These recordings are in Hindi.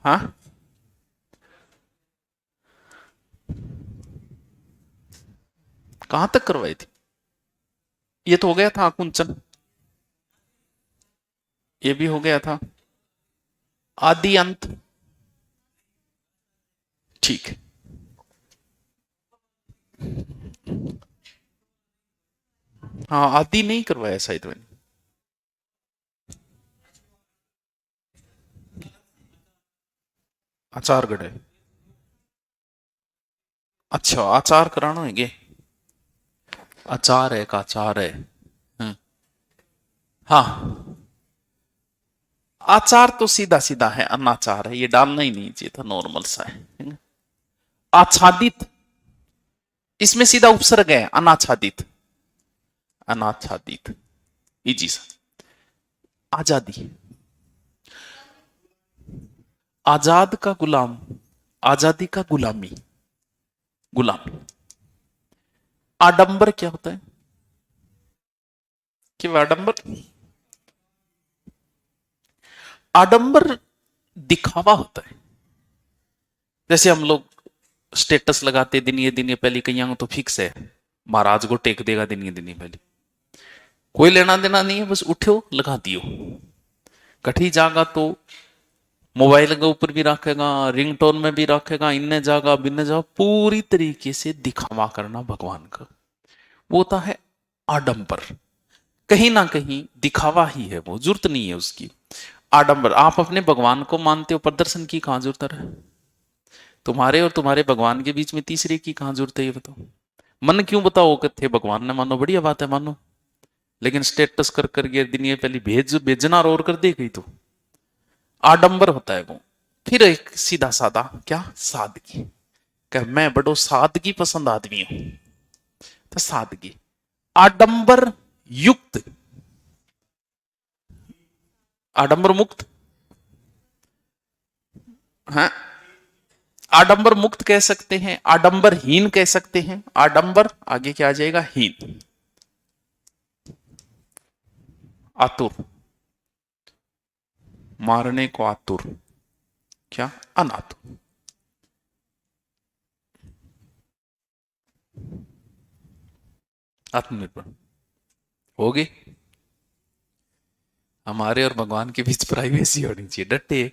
हाँ, कहां तक करवाई थी? ये तो हो गया था कुंचन, ये भी हो गया था। आदि अंत, ठीक है। हाँ, आदि नहीं करवाया शायद मैंने। आचार गढ़, अच्छा आचार कराना है गे। आचार है का आचार है। हम्म, हाँ, आचार तो सीधा सीधा है, अनाचार है, ये डालना ही नहीं चाहिए था, नॉर्मल सा है। आच्छादित, इसमें सीधा उपसर्ग है, अनाच्छादित। अनाच्छादित, इजी सा। आजादी, आजाद का गुलाम, आजादी का गुलामी, गुलाम। आडंबर क्या होता है? कि आडंबर, आडंबर दिखावा होता है। जैसे हम लोग स्टेटस लगाते दिन ये पहले, कहीं तो फिक्स है, महाराज को टेक देगा दिन ये पहले, कोई लेना देना नहीं है, बस उठो लगा दियो। कठी जागा तो मोबाइल के ऊपर भी रखेगा, रिंगटोन में भी रखेगा, इन्ने जागा बिन्ने जागा, पूरी तरीके से दिखावा करना भगवान का, वो होता है आडंबर। कहीं ना कहीं दिखावा ही है वो, जरूरत नहीं है उसकी। आडंबर, आप अपने भगवान को मानते हो, प्रदर्शन की कहां जरूरत है? तुम्हारे और तुम्हारे भगवान के बीच में तीसरे की कहां जरूरत है, ये बताओ। मन क्यों बताओ कि थे भगवान ने, मानो बढ़िया बात है, मानो। लेकिन स्टेटस कर करके दिन ये पहले भेजना और कर दे गई तो आडंबर होता है वो। फिर एक सीधा साधा क्या, सादगी, कह मैं बड़ो सादगी पसंद आदमी हूं, तो सादगी। आडंबर युक्त, आडंबर मुक्त, हाँ, आडंबर मुक्त कह सकते हैं, आडंबर हीन कह सकते हैं। आडंबर आगे क्या आ जाएगा, हीन। आतुर, मारने को आतुर, क्या, अनातुर। आत्मनिर्भर, हो गए। हमारे और भगवान के बीच प्राइवेसी होनी चाहिए, डटे।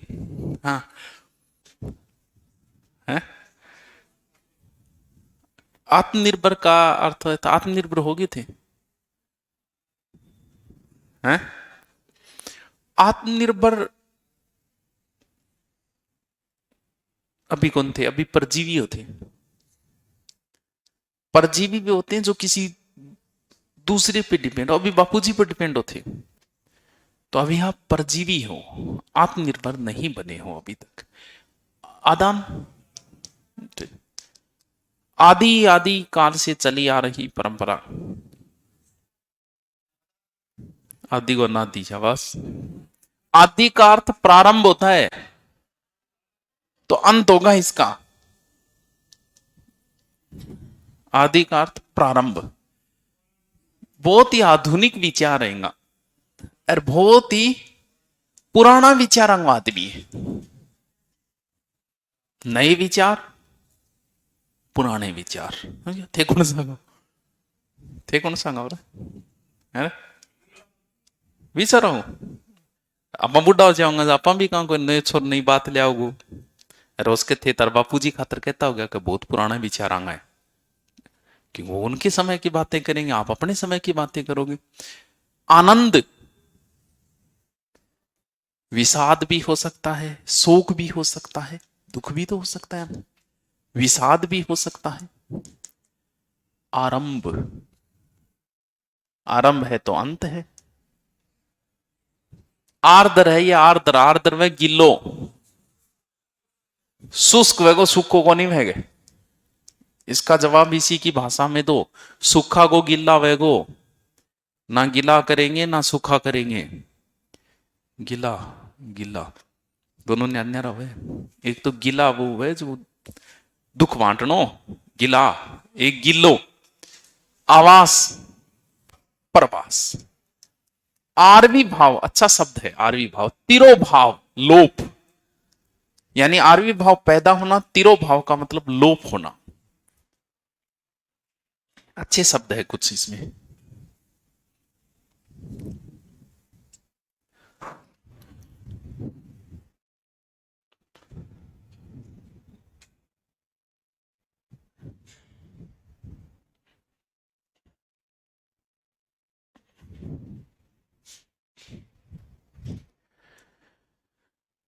हाँ, है। आत्मनिर्भर का अर्थ है, तो आत्मनिर्भर हो गए थे, हैं। आत्मनिर्भर अभी कौन थे, अभी परजीवी होते, परजीवी भी होते हैं जो किसी दूसरे पे डिपेंड, अभी बापूजी पर डिपेंड होते, तो अभी आप परजीवी हो, आत्मनिर्भर नहीं बने हो अभी तक। आदान, आदि आदि काल से चली आ रही परंपरा, आदि को नादि, शाबाश। आदि का अर्थ प्रारंभ होता है, तो अंत होगा इसका। आदि का अर्थ प्रारंभ, बहुत ही आधुनिक विचार रहेगा, और बहुत ही पुराना विचारंगवाद भी है। नए विचार, पुराने विचार, थे कौन सांगा, थे कौन सांगा है विचार हूं। आप बुढ़ा हो जाऊंगा, आप भी कहा कोई नए छोर नई बात ले आओगे, रोज के थे तार बापू जी खातर कहता हो गया कि बहुत पुराना विचार आंगा है, कि वो उनके समय की बातें करेंगे, आप अपने समय की बातें करोगे। आनंद, विषाद भी हो सकता है, शोक भी हो सकता है, दुख भी तो हो सकता है, विषाद भी हो सकता है। आरंभ, आरंभ है तो अंत है। आर्द्र है या आर्द्र, आर्द्र में गिलो, शुष्क वेगो सूखो को नहीं वेगे, इसका जवाब इसी की भाषा में दो। सूखा को गिल्ला वेगो, ना गिला करेंगे ना सूखा करेंगे, गिला, गिला, दोनों ने अन्य रहे। एक तो गिला वो है जो दुख बांटनो, गिला, एक गिल्लो, आवास, प्रवास। आरवी भाव, अच्छा शब्द है आरवी भाव, तिरो भाव, लोप, यानी आविर्भाव पैदा होना, तिरोभाव का मतलब लोप होना। अच्छे शब्द है कुछ इसमें।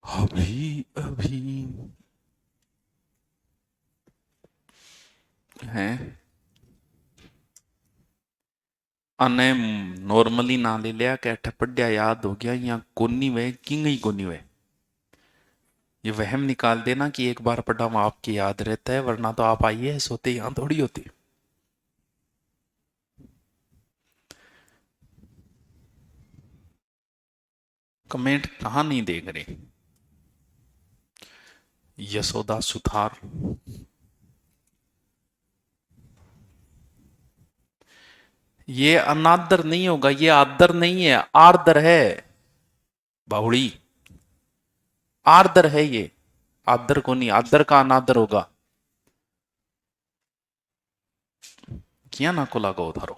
अभी अभी है अने नॉर्मली ना ले लिया क्या ठपड्या याद हो गया या कोनी वे किंग ही कोनी वे। ये वहम निकाल देना कि एक बार पढ़ा हुआ आपकी याद रहता है, वरना तो आप आइए सोते यहां थोड़ी होती। कमेंट कहां नहीं देख रहे। यशोदा सुथार, ये अनादर नहीं होगा, ये आदर नहीं है, आर्दर है बाहुड़ी। आर्दर है ये, आदर को नहीं, आदर का अनादर होगा। किया ना को लागो उधारो।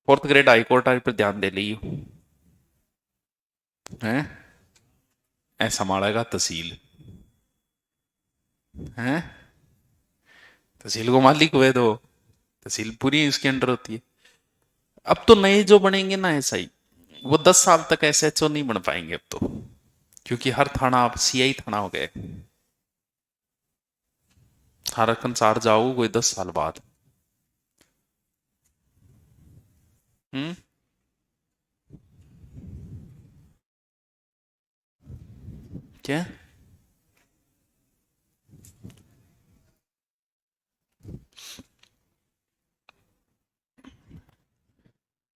फोर्थ ग्रेड हाईकोर्ट पर ध्यान दे लियो है। ऐसा मारेगा तहसील है। तहसील को मालिक हुए तो तहसील पूरी उसके अंडर होती है। अब तो नए जो बनेंगे ना ऐसा ही, वो 10 साल तक एसएचओ नहीं बन पाएंगे अब तो, क्योंकि हर थाना अब सीआई थाना हो गए। थाना कंसार जाओ कोई 10 साल बाद। हम्म। क्या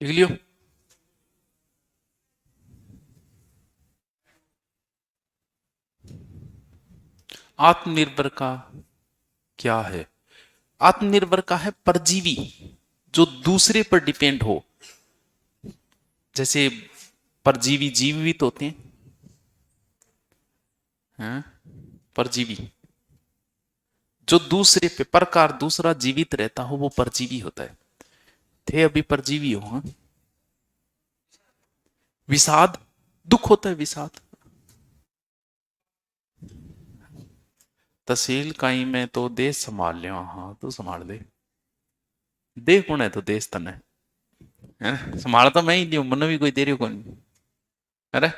लिख लियो। आत्मनिर्भर का क्या है? आत्मनिर्भर का है परजीवी, जो दूसरे पर डिपेंड हो। जैसे परजीवी जीवित होते हैं, परजीवी जो दूसरे पे प्रकार दूसरा जीवित रहता हो वो परजीवी होता है। थे अभी परजीवी हो। हाँ? विषाद, दुख होता है विषाद। तहसील काई में तो देश संभाल लियो, हाँ तो संभाल दे। दे कौन है तो देश तन है ना, संभाल तो मैं ही लियो, मन भी कोई दे रही कौन। अरे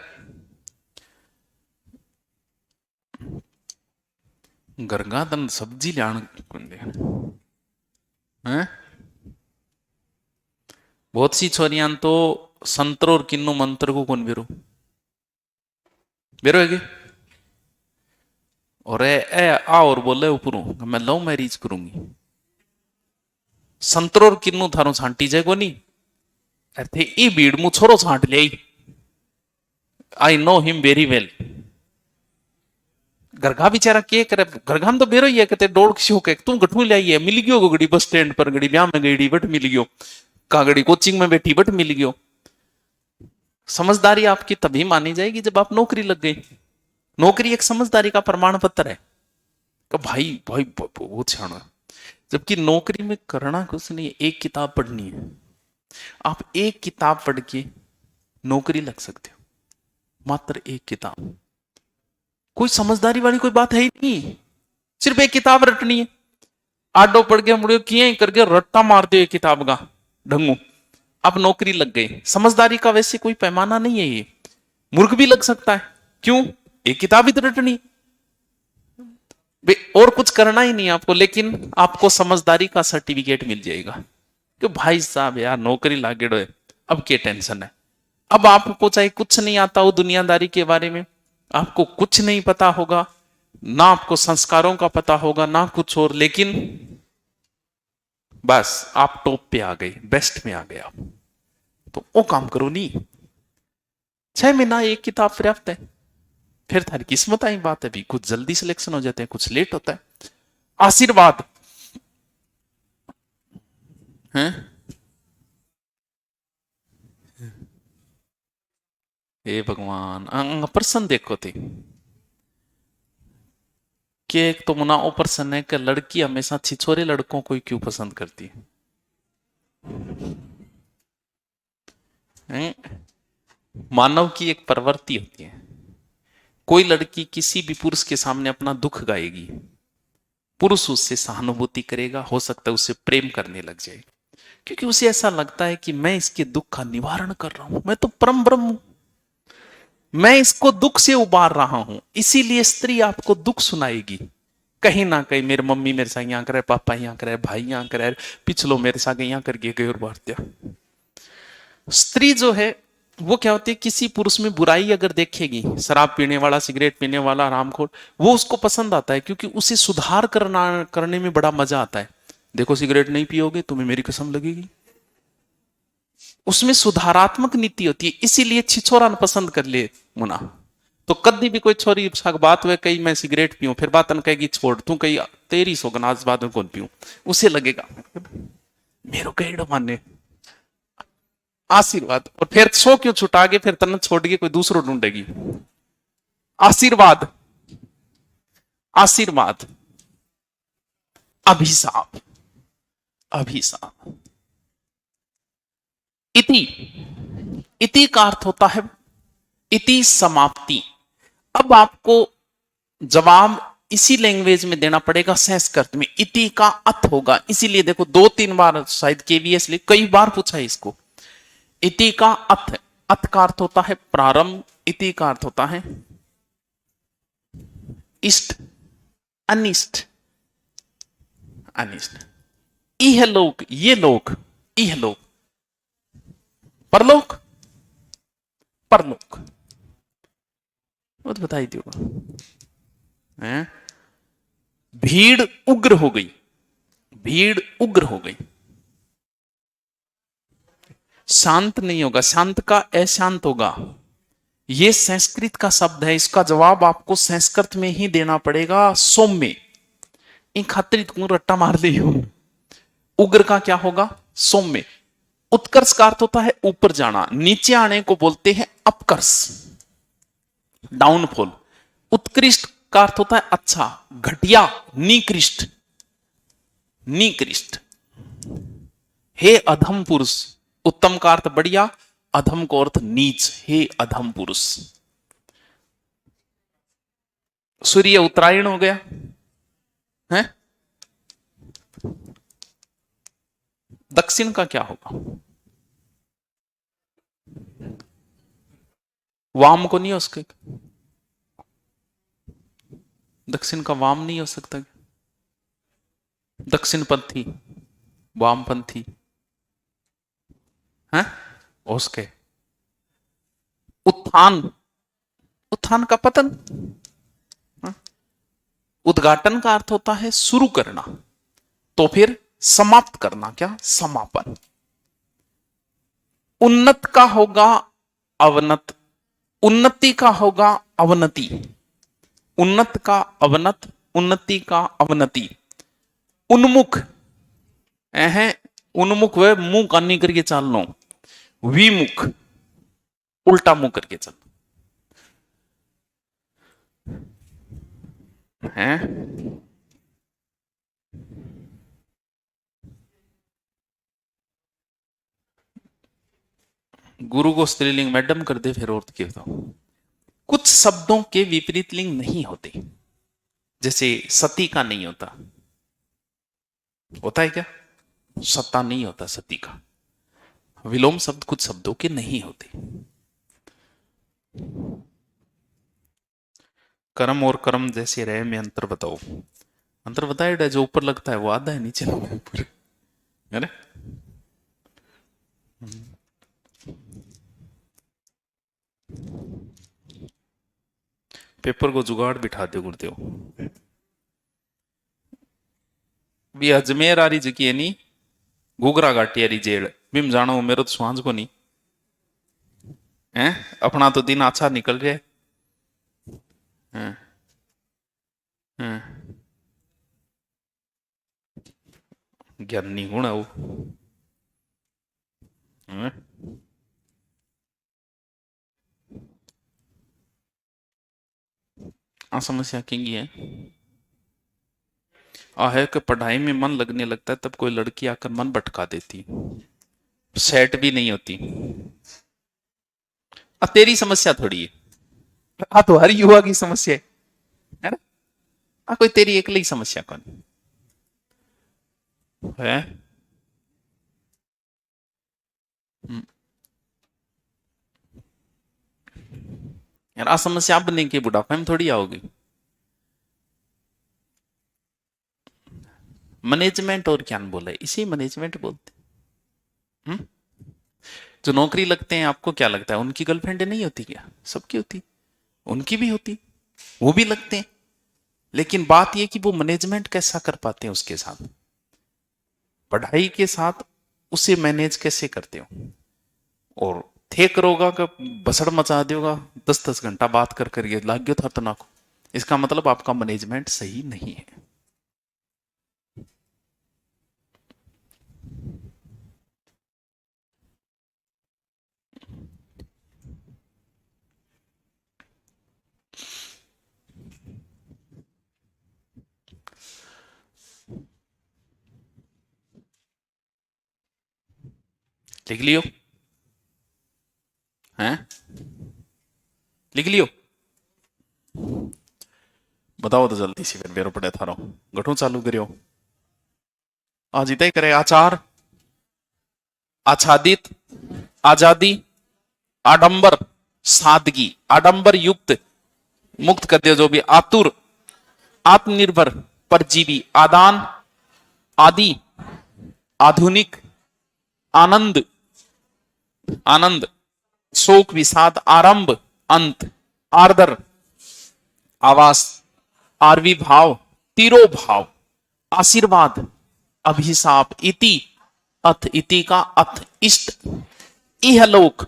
गरगा तन सब्जी लान कौन दे हैं। बहुत सी छोरियां तो संतर और किन्नु मंत्र को कौन बेरो बेरो है। और ए आ और बोले ऊपरों मैं लव मैरिज करूंगी। संतर और किन्नु थारो छांटी जाए को नहीं। अरे ई भीड़ मु छोरो छांट ले। I know him very well. गरगा बेचारा के करे, गरगा तो बेरो ही है कहते डोड़ शो के तू गठू ले आई है, मिल गयो गड़ी बस स्टैंड पर, गड़ी ब्याह में गई बट मिल गयो, का गड़ी कोचिंग में बैठी बट मिल गयो। समझदारी आपकी तभी मानी जाएगी जब आप नौकरी लग गई। नौकरी एक समझदारी का प्रमाण पत्र है कि भाई भाई बहुत सियाना है। जबकि नौकरी में करना कुछ नहीं है, एक किताब पढ़नी है। आप एक किताब पढ़ के नौकरी लग सकते हो, मात्र एक किताब। कोई समझदारी वाली कोई बात है ही नहीं, सिर्फ एक किताब रटनी है। आडो पढ़ के मुड़ियो किए ही करके रट्टा मार दो एक किताब का ढंगू, अब नौकरी लग गई। समझदारी का वैसे कोई पैमाना नहीं है ये, मूर्ख भी लग सकता है। क्यों? एक किताब ही तो रटनी, और कुछ करना ही नहीं आपको, लेकिन आपको समझदारी का सर्टिफिकेट मिल जाएगा कि भाई साहब यार नौकरी लागेड़ो है, अब क्या टेंशन है। अब आपको चाहे कुछ नहीं आता हो दुनियादारी के बारे में, आपको कुछ नहीं पता होगा, ना आपको संस्कारों का पता होगा ना कुछ और, लेकिन बस आप टॉप पे आ गए, बेस्ट में आ गए आप, तो वो काम करो नहीं। 6 महीना एक किताब पर्याप्त है। फिर थारी किस्मत आई बात है भी, कुछ जल्दी सिलेक्शन हो जाते हैं, कुछ लेट होता है। आशीर्वाद है। हे भगवान, प्रश्न देखो थे कि एक तो मुना प्रश्न है कि लड़की हमेशा छिछोरे लड़कों को ही क्यों पसंद करती है? मानव की एक प्रवृत्ति होती है, कोई लड़की किसी भी पुरुष के सामने अपना दुख गाएगी, पुरुष उससे सहानुभूति करेगा, हो सकता है उससे प्रेम करने लग जाए, क्योंकि उसे ऐसा लगता है कि मैं इसके दुख का निवारण कर रहा हूं, मैं तो परम ब्रह्म हूं, मैं इसको दुख से उबार रहा हूं, इसीलिए स्त्री आपको दुख सुनाएगी। कहीं ना कहीं मेरे मम्मी मेरे साथ यहाँ करे, पापा यहाँ करे, भाई यहाँ करे, पिछलो मेरे साथ यहाँ करके गए और बार। स्त्री जो है वो क्या होती है, किसी पुरुष में बुराई अगर देखेगी, शराब पीने वाला, सिगरेट पीने वाला, हरामखोर, वो उसको पसंद आता है, क्योंकि उसे सुधार करने में बड़ा मजा आता है। देखो सिगरेट नहीं पियोगे तुम्हें मेरी कसम लगेगी, उसमें सुधारात्मक नीति होती है, इसीलिए छिछोरा पसंद कर ले मुना। तो कभी भी कोई छोरी बात हुए कही मैं सिगरेट पीऊं, फिर बात कहेगी छोड़ तू, कही तेरी सोगनाज बाद में कौन पीऊं, उसे लगेगा मेरो कहेड़ा माने आशीर्वाद, और फिर सो क्यों छुटागे, फिर तन छोड़ के कोई दूसरो ढूंढेगी। आशीर्वाद, आशीर्वाद, अभिशाप, अभिशाप। इति, इति का अर्थ होता है इति समाप्ति। अब आपको जवाब इसी लैंग्वेज में देना पड़ेगा, संस्कृत में। इति का अथ होगा, इसीलिए देखो 2-3 बार शायद केवीएस लिए कई बार पूछा है इसको। इति का अथ, अथ का अर्थ होता है प्रारंभ, इति का अर्थ होता है इष्ट, अनिष्ट, अनिष्ट। इहलोक, ये लोक, इहलोक, परलोक, परलोक, वो तो बताई थी है? भीड़ उग्र हो गई, भीड़ उग्र हो गई, शांत नहीं होगा, शांत का अशांत होगा। ये संस्कृत का शब्द है, इसका जवाब आपको संस्कृत में ही देना पड़ेगा, सौम्य। इन खातिर रट्टा मार ली हो। उग्र का क्या होगा, सौम्य। उत्कर्ष का अर्थ होता है ऊपर जाना, नीचे आने को बोलते हैं अपकर्ष, डाउनफॉल। उत्कृष्ट का अर्थ होता है अच्छा, घटिया, निकृष्ट, निकृष्ट। हे अधम पुरुष, उत्तम का अर्थ बढ़िया, अधम को अर्थ नीच, हे अधम पुरुष। सूर्य उत्तरायण हो गया है, दक्षिण का क्या होगा, वाम को नहीं हो सकता, दक्षिण का वाम नहीं हो सकता, दक्षिण पंथी, वामपंथी है उसके। उत्थान, उत्थान का पतन। उद्घाटन का अर्थ होता है शुरू करना, तो फिर समाप्त करना, क्या, समापन। उन्नत का होगा अवनत, उन्नति का होगा अवनति, उन्नत का अवनत, उन्नति का अवनति। उन्मुख, है उन्मुख वह मुंह कानी करके चल लो, विमुख उल्टा मुंह करके चल है। गुरु को स्त्रीलिंग मैडम कर दे फिर और के बताओ। कुछ शब्दों के विपरीत लिंग नहीं होते, जैसे सती का नहीं होता, होता है क्या, सत्ता नहीं होता सती का। विलोम शब्द कुछ शब्दों के नहीं होते। कर्म और कर्म जैसे रहे में अंतर बताओ। अंतर बताए, जो ऊपर लगता है वो आधा है, नीचे लगता है ऊपर, है ना। पेपर को जुगाड़ बिठा दो गुरुदेव। भी अजमेर आ रही जकी है नी, घुघरा घाटी आ रही जेल बिम जानो मेरो तो स्वांज को नहीं है, अपना तो दिन अच्छा निकल रहा है। ज्ञानी गुण है वो है? आ समस्या की है आ है कि पढ़ाई में मन लगने लगता है तब कोई लड़की आकर मन भटका देती, सेट भी नहीं होती। अब तेरी समस्या थोड़ी है, आ तो हर युवा की समस्या है ना। आ कोई तेरी अकेली समस्या कौन है। हम्म, यार आ समस्या अब नहीं कि बुढ़ापे में थोड़ी आओगी। मैनेजमेंट और क्या बोला है, इसे मैनेजमेंट बोलते हैं। जो नौकरी लगते हैं आपको क्या लगता है उनकी गर्लफ्रेंड नहीं होती क्या, सबकी होती, उनकी भी होती, वो भी लगते हैं। लेकिन बात यह कि वो मैनेजमेंट कैसा कर पाते हैं उसके साथ, पढ़ाई के साथ उसे मैनेज कैसे करते हो। और थे करोगा का बसड़ मचा दोगा, 10-10 घंटा बात कर कर ये लाग गयो था तना को, इसका मतलब आपका मैनेजमेंट सही नहीं है। लिख लियो, हैं लिख लियो, बताओ तो जल्दी से, फिर बेरो पड़े थारो गठू चालू करियो। आज इतना ही करे, आचार, आच्छादित, आजादी, आडंबर, सादगी, आडंबर युक्त, मुक्त कर दिया जो भी, आतुर, आत्मनिर्भर, परजीवी, आदान, आदि, आधुनिक, आनंद, आनंद, शोक विषाद, आरंभ, अंत, आर्दर, आवास, आरवी भाव, तिरोभाव, आशीर्वाद, अभिशाप, इति, अथ, इति का अथ, इष्ट, इहलोक,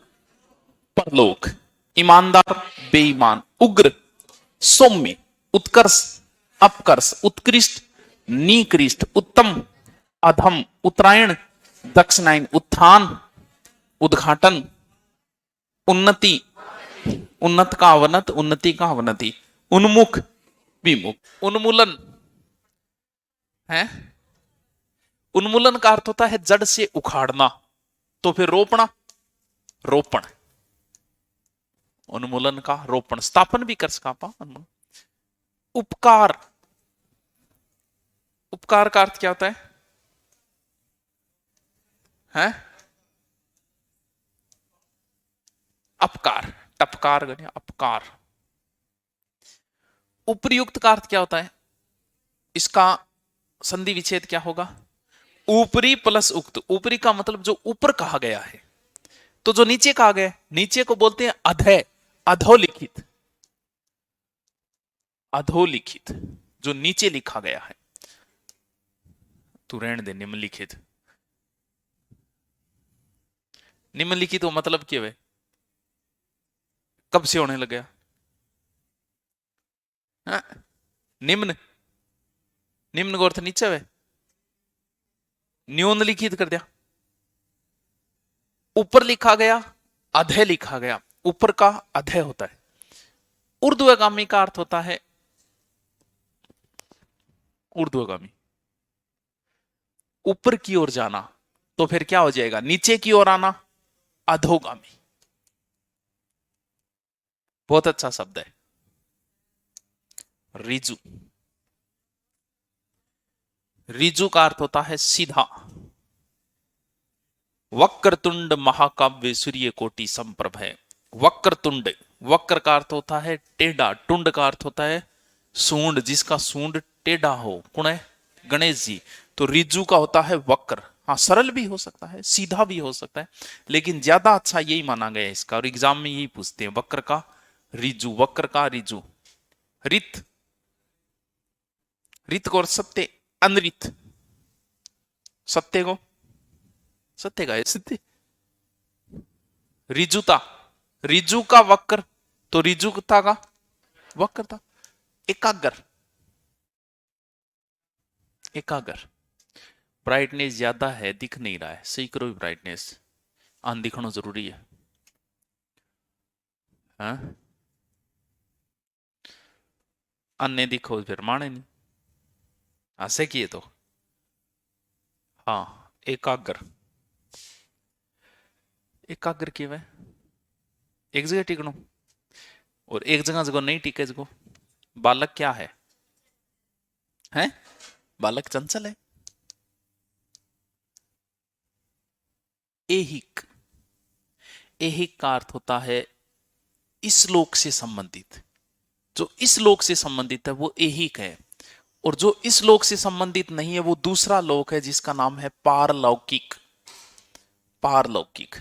परलोक, ईमानदार, बेईमान, उग्र, सौम्य, उत्कर्ष, अपकर्ष, उत्कृष्ट, निकृष्ट, उत्तम, अधम, उत्तरायण, दक्षिणायन, उत्थान, उद्घाटन, उन्नति, उन्नत का अवनत, उन्नति का अवनति, उन्मुख, विमुख, उन्मूलन है। उन्मूलन का अर्थ होता है जड़ से उखाड़ना, तो फिर रोपणा, रोपण, उन्मूलन का रोपण, स्थापन भी कर सका पा। उपकार, उपकार का अर्थ क्या होता है, हैं? अपकार, टपकार गण्य अपकार। उपयुक्त का अर्थ क्या होता है, इसका संधि विच्छेद क्या होगा, ऊपरी प्लस उक्त। ऊपरी का मतलब जो ऊपर कहा गया है, तो जो नीचे कहा गया है, नीचे को बोलते हैं अधय, अधोलिखित, अधोलिखित, जो नीचे लिखा गया है। तू रहने दे, निम्नलिखित, निम्नलिखित वो मतलब क्या है, कब से होने लग गया, हाँ? निम्न, निम्न का अर्थ नीचे है, न्यूनलिखित कर दिया, ऊपर लिखा गया, अधय लिखा गया, ऊपर का अधय होता है। ऊर्ध्वगामी का अर्थ होता है ऊर्ध्वगामी, ऊपर की ओर जाना, तो फिर क्या हो जाएगा, नीचे की ओर आना, अधोगामी। बहुत अच्छा शब्द है, रिजु, रिजु का अर्थ होता है सीधा। वक्रतुंड महाकाव्य सूर्य कोटि संप्रभ है। वक्रतुंड, वक्र का अर्थ होता है टेढ़ा, टुंड का अर्थ होता है सूंड, जिसका सूंड टेढ़ा हो, कौन है, गणेश जी। तो रिजु का होता है वक्र, हाँ सरल भी हो सकता है, सीधा भी हो सकता है, लेकिन ज्यादा अच्छा यही माना गया है इसका, और एग्जाम में यही पूछते हैं, वक्र का रिजु, वक्र का रिजु। रित, रित को सत्य, अनरित, सत्य को, सत्य का सिद्धि, रिजुता, रिजु का वक्र, तो रिजुता का वक्र था। एकाग्र, एकाग्र, ब्राइटनेस ज्यादा है, दिख नहीं रहा है, सही करो ब्राइटनेस, आन दिखना जरूरी है, हाँ? अन्य दी खोज फिर माने नहीं, ऐसे किए तो। हाँ, एकाग्र। एकाग्र किए वह एक जगह टिकनो, और एक जगह जगह नहीं टिके जगह। बालक क्या है? हैं? बालक चंचल है। ऐहिक। ऐहिक का अर्थ होता है इस लोक से संबंधित। जो इस लोक से संबंधित है वो ऐहिक है, और जो इस लोक से संबंधित नहीं है वो दूसरा लोक है जिसका नाम है पारलौकिक। पारलौकिक।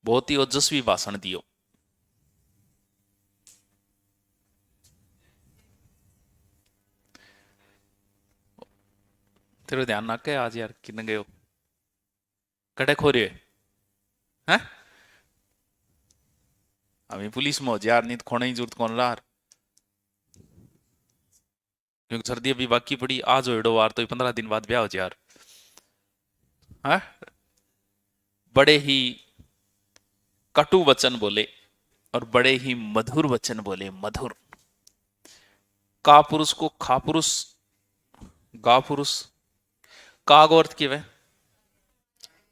बहुत ही ओजस्वी भाषण दियो। तेरे ध्यान ना के आज यार किन गयो कड़े खो रहे हैं। अभी पुलिस में हो जा यार, नहीं तो खोने की जरूरत कौन रहा। क्योंकि सर्दी अभी बाकी पड़ी, आज हो एडो वार तो 15 दिन बाद ब्याह हो जाए यार। हैं? बड़े ही कटु वचन बोले और बड़े ही मधुर वचन बोले, मधुर। का पुरुष को खा पुरुष, गा पुरुष। का को अर्थ क्या है?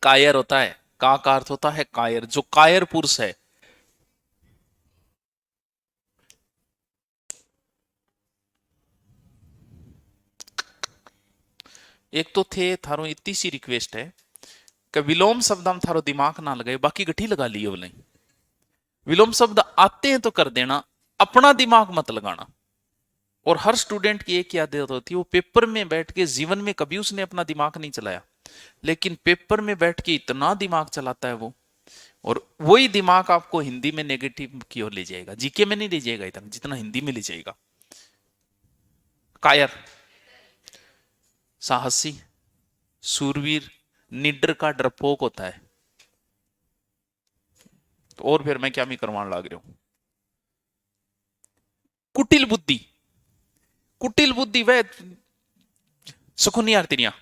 कायर होता है। का अर्थ होता है कायर, जो कायर पुरुष है। एक तो थे थारो इतनी सी रिक्वेस्ट है कि विलोम शब्द हम थारो दिमाग ना लगाए, बाकी गठी लगा लियो बोले। विलोम शब्द आते हैं तो कर देना, अपना दिमाग मत लगाना। और हर स्टूडेंट की एक ही आदत होती है, वो पेपर में बैठ के, जीवन में कभी उसने अपना दिमाग नहीं चलाया, लेकिन पेपर में बैठ के इतना दिमाग चलाता है वो। और वही दिमाग आपको हिंदी में नेगेटिव की ओर ले जाएगा, जीके में नहीं ले जाएगा इतना जितना हिंदी में ले जाएगा। कायर, साहसी, सूरवीर, निडर का डरपोक होता है। तो और फिर मैं क्या मी करवाने लग रहा हूं? कुटिल बुद्धि। कुटिल बुद्धि वह सुखुनी आरतिनिया।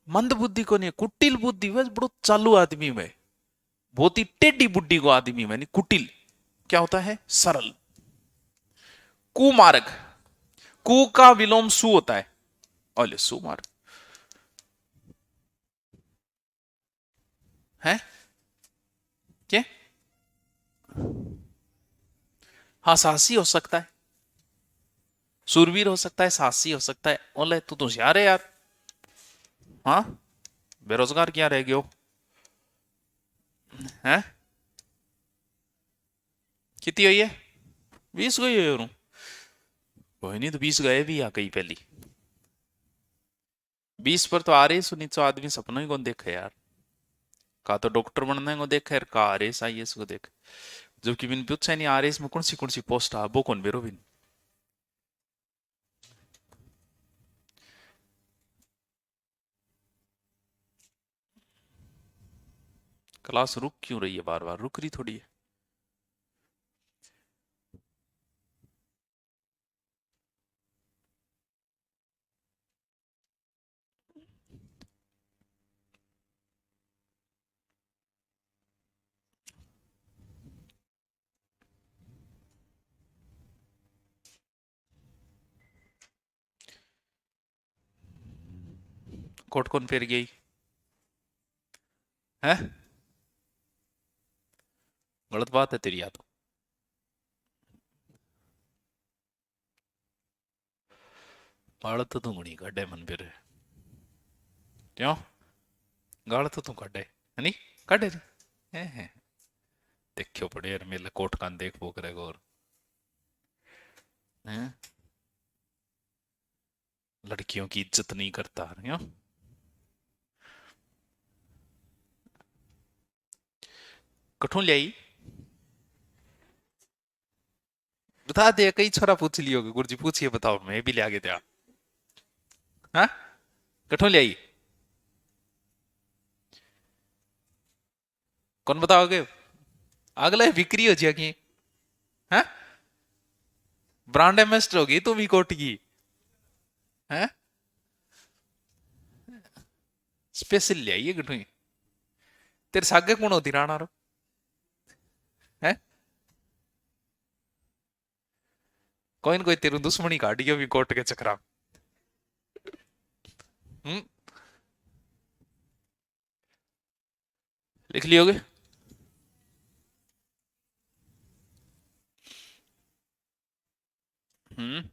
मंद बुद्धि को नहीं, कुटिल बुद्धि वह बड़ो चालू आदमी में, बहुत ही टेढ़ी बुद्धि को आदमी में नहीं। कुटिल क्या होता है? सरल। कुमार्ग। कु का विलोम सु होता है। ओले सुमार्ग है क्या? हाँ, साहसी हो सकता है, सूरवीर हो सकता है, साहसी हो सकता है। ओले तू तो होशियार है यार। हाँ, बेरोजगार क्या रह गयो है? कितनी हुई है? 20 गई है और कोई नहीं, तो 20 गए भी आ कई पहली। 20 पर तो आ रही सुनी तो आदमी सपनों ही कौन देखे यार। का तो डॉक्टर बनने को देखे, का आर एस आई एस को देखे। जबकि बिन पूछा नहीं आर एस में कौन सी पोस्ट आ वो कौन बेरो बिन। क्लास रुक क्यों रही है? बार बार रुक रही थोड़ी है। कोट कौन फेर गई है? गलत बात है तेरी, या तो गाल तो तू घणी काटे मन फिर। क्यों? गाल तो तू काटे है नहीं? काटे है। देखियो पड़े यार मेरे कोट कान देख वो करेगा और हैं? लड़कियों की इज्जत नहीं करता क्यों? कठों लाई बता दे, कई छोरा पूछ लियो गुरुजी पूछिए बताओ, मैं भी ले आगे दिया। हाँ, कठों लाई कौन बताओगे? अगला बिक्री हो जाएगी। हाँ, ब्रांड एम्बेसडर होगी तुम ही कोट की। हैं? स्पेशल ले आइए कठों। तेरे सागे कौन होती राणा रो? कोई न कोई तेरू दुश्मनी काटियो भी कोर्ट के चक्रा। लिख लियोगे? हम्म।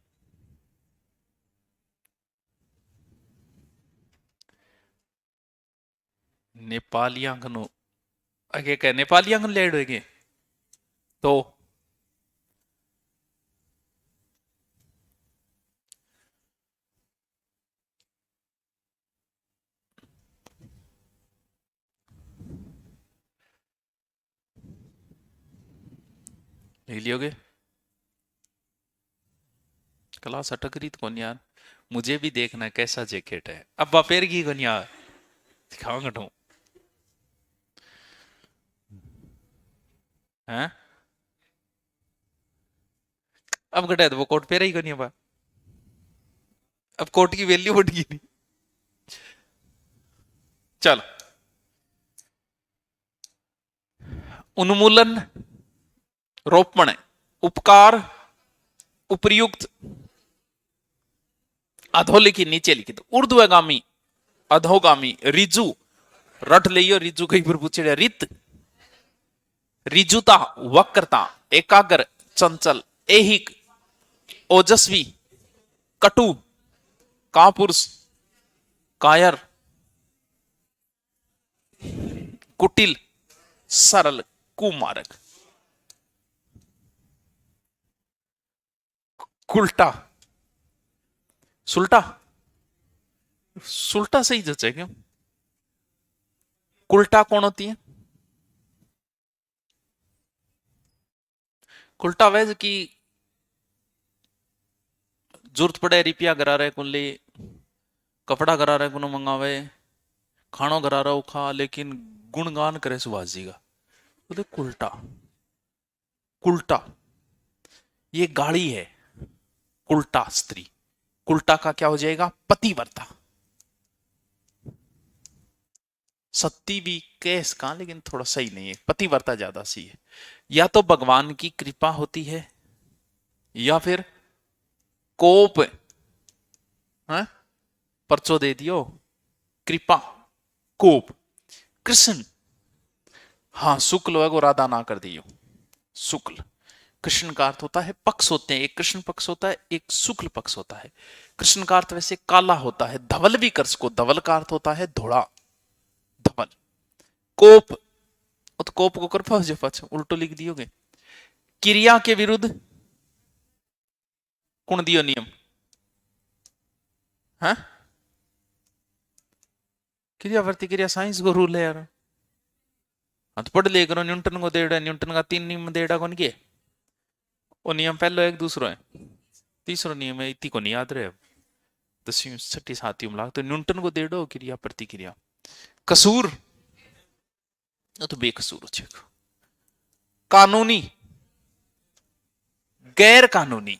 नेपालियां कनो आगे क्या नेपालियां कनो लेड होगे तो लिख लियोगे? क्लास अटक रही तो कौन यार, मुझे भी देखना है कैसा जैकेट है। अब बापेर की कौन यार दिखाऊंगा तो हैं। अब घटा तो वो कोट पे रही कौन अब। अब कोट की वैल्यू बढ़ गई नहीं। चल, उन्मूलन, रोपण, उपकार, उपयुक्त, अधोलिखित नीचे लिखित, ऊर्ध्वगामी, अधोगामी, रिजु, रट लियो रिजु कहीं पर पूछे, रित, रिजुता, वक्रता, एकाग्र, चंचल, ऐहिक, ओजस्वी, कटु, कापुरुष, कायर, कुटिल, सरल, कुमारक, कुल्टा, सुल्टा, सुल्टा सही जच है क्यों? कुल्टा कौन होती है? कुल्टा वैज की जरूरत पड़े रिपिया करा रहे कुल्ले, कपड़ा करा रहे कुनो मंगावे, खानो करा रहा खा, लेकिन गुणगान करे सुभाष जी का, बोले कुल्टा। कुल्टा ये गाड़ी है, कुल्टा स्त्री। कुल्टा का क्या हो जाएगा? पतिव्रता। सत्ती भी केस का, लेकिन थोड़ा सही नहीं है, पतिव्रता ज्यादा सही है। या तो भगवान की कृपा होती है या फिर कोप है, परचो दे दियो, कृपा, कोप। कृष्ण, हाँ शुक्ल है, राधा ना कर दियो, शुक्ल। कृष्ण का अर्थ होता है पक्ष होते हैं, एक कृष्ण पक्ष होता है, एक शुक्ल पक्ष होता है। कृष्ण का अर्थ वैसे काला होता है, धवल भी कर सको, धवल का अर्थ होता है धोड़ा, धवल। कोप, तो कोप को कर पाओ पाछो उल्टो लिख दियोगे। क्रिया के विरुद्ध कौन दियो नियम है? क्रिया प्रतिक्रिया साइंस को रूल है यार। हाँ तो पढ़ ले करो, न्यूटन को देड़ा, न्यूटन का 3 नियम देड़ा कौन के? वो नियम पहलो एक, दूसरो है, तीसरो नियम है, इतनी को नहीं याद रहे। 10वीं 6ठी 7वीं में तो न्यूटन को देड़ो क्रिया प्रतिक्रिया। कसूर तो बेकसूर हो। कानूनी, गैर कानूनी,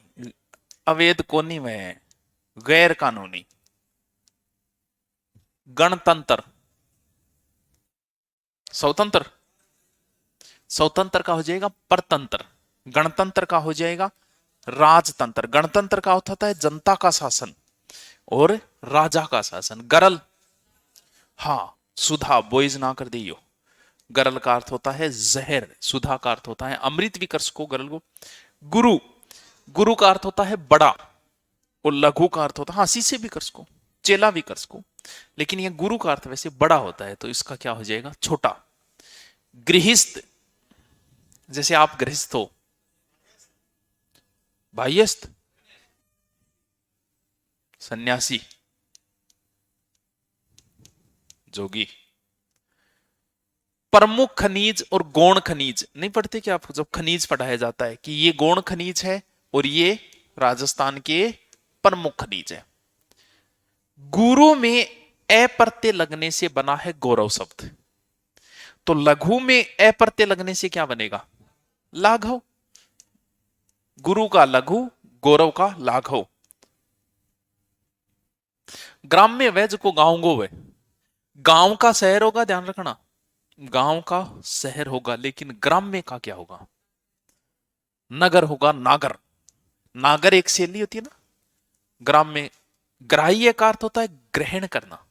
अवैध कोनी में, गैर कानूनी। गणतंत्र, स्वतंत्र, स्वतंत्र का हो जाएगा परतंत्र, गणतंत्र का हो जाएगा राजतंत्र। गणतंत्र का होता है जनता का शासन और राजा का शासन। गरल, हाँ सुधा, बॉयज ना कर दियो। गरल का अर्थ होता है जहर, सुधा का अर्थ होता है अमृत, भी कर सको गरल को। गुरु, गुरु का अर्थ होता है बड़ा, और लघु का अर्थ होता है, हाँ शीशे भी कर सको, चेला भी कर सको, लेकिन यह गुरु का अर्थ वैसे बड़ा होता है, तो इसका क्या हो जाएगा? छोटा। गृहस्थ, जैसे आप गृहस्थ हो। बाह्यस्थ, सन्यासी, जोगी। प्रमुख खनिज और गौण खनिज नहीं पढ़ते क्या आप? जब खनिज पढ़ाया जाता है कि ये गौण खनिज है और ये राजस्थान के प्रमुख खनिज है। गुरु में ए प्रत्यय लगने से बना है गौरव शब्द, तो लघु में ए प्रत्यय लगने से क्या बनेगा? लाघव। गुरु का लघु, गौरव का लाघव। ग्राम्य वैज को गांव गो है, गांव का शहर होगा, ध्यान रखना, गांव का शहर होगा, लेकिन ग्राम्य का क्या होगा? नगर होगा, नागर। नागर एक शैली होती है ना ग्राम में। ग्राह्य का अर्थ होता है ग्रहण करना।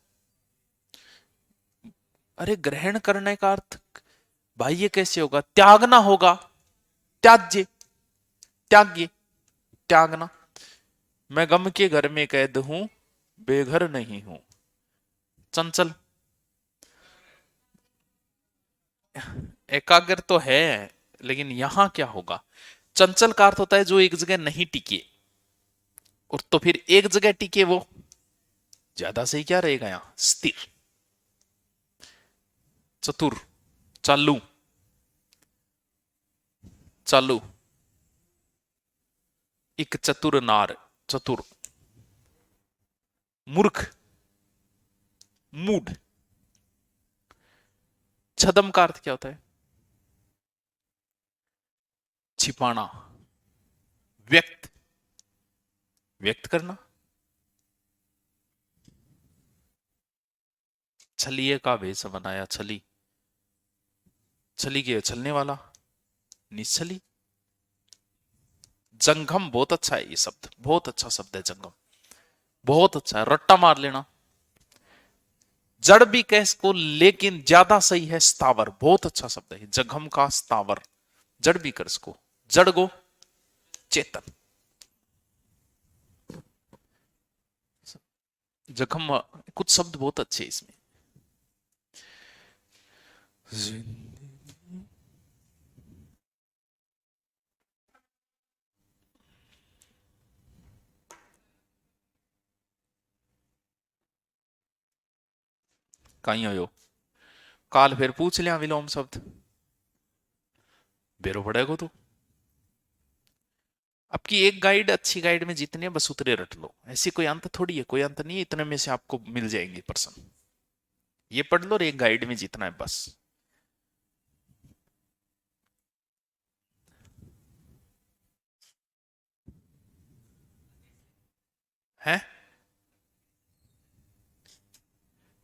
अरे ग्रहण करने का अर्थ भाई ये कैसे होगा? त्यागना होगा। त्याज्य, त्याग्य, त्यागना। मैं गम के घर में कैद हूं, बेघर नहीं हूं। चंचल, एकाग्र तो है, लेकिन यहां क्या होगा? चंचल का अर्थ होता है जो एक जगह नहीं टिके, और तो फिर एक जगह टिके वो ज्यादा सही क्या रहेगा? यहां स्थिर। चतुर, चालू, चालू। एक चतुर नार, चतुर। मूर्ख, मूड। छदम का अर्थ क्या होता है? छिपाना, व्यक्त, व्यक्त करना। छलिए का भेष बनाया, छली, छली के छलने वाला, निश्चली। जंगम बहुत अच्छा है, ये शब्द बहुत अच्छा शब्द है जंगम, बहुत अच्छा है। रट्टा मार लेना। जड़ भी कह इसको, लेकिन ज्यादा सही है स्थावर। बहुत अच्छा शब्द है जघम का, स्थावर। जड़ भी कर इसको, जड़ गो, चेतन। जखम, कुछ शब्द बहुत अच्छे इसमें। कहीं हो? काल फिर पूछ लिया विलोम शब्द, बेरो पड़ेगा तो। आपकी एक गाइड, अच्छी गाइड में जितने बस उतरे रट लो। ऐसी कोई अंत थोड़ी है, कोई अंत नहीं है, इतने में से आपको मिल जाएंगे पर्सन। ये पढ़ लो और एक गाइड में जितना है बस। है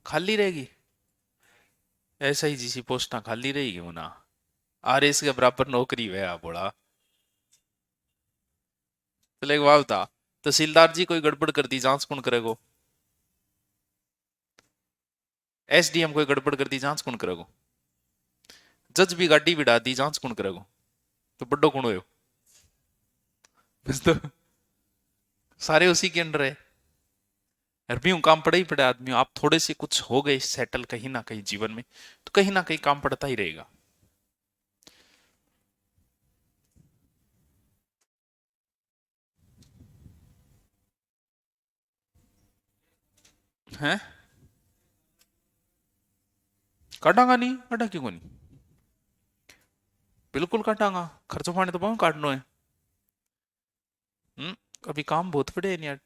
खाली रहेगी, ऐसा ही जिसी पोस्टा खाली रहेगी मुना। आर एस के बराबर नौकरी है आप बोला। चले एक बात बता, तहसीलदार जी कोई गड़बड़ कर दी, जांच कौन करेगो? एसडीएम कोई गड़बड़ कर दी, जांच कौन करेगो? जज भी गाड़ी बिड़ा दी, जांच कौन करेगो? तो बड्डो कौन हो? बस तो सारे उसी के अंडर है। अरबी काम पड़ा ही पड़ा आदमी, आप थोड़े से कुछ हो गए सेटल कहीं ना कहीं जीवन में, तो कहीं ना कहीं काम पड़ता ही रहेगा। हैं? काटांगा नहीं, काटा क्यों को नहीं? बिल्कुल काटांगा, खर्चो पानी तो बहुत काटना है। अभी काम बहुत पड़े हैं यार।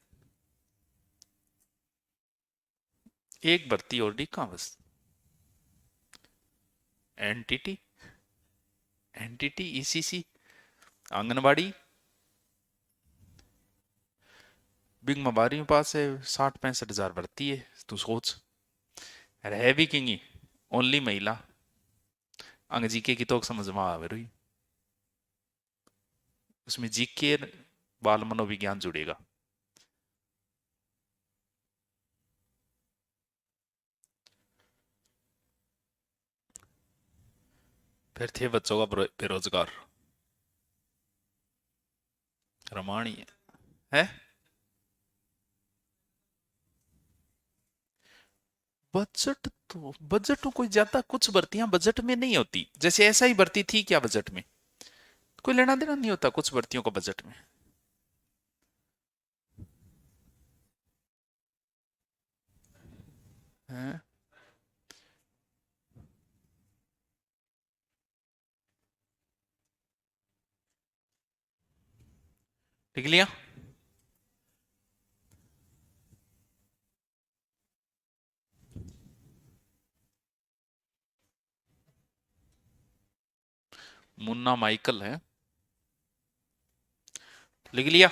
एक भर्ती और डी कहाँ बस। NTT, NTT, ECC, anganwadi. बिग में 12वीं पास है, 60-65 हजार भर्ती है। तू सोच, रह भी किंगी ओनली महिला। अंग जीके की तो समझ में आवे रही, उसमें जीके बाल मनोविज्ञान जुड़ेगा। फिर थे बच्चों का बेरोजगार, रमाणी है। बजट तो, बजट तो कोई ज्यादा कुछ भर्तियां बजट में नहीं होती, जैसे ऐसा ही भर्ती थी क्या बजट में? कोई लेना देना नहीं होता कुछ भर्तियों का बजट में। हैं? लिख लिया? मुन्ना माइकल है, लिख लिया?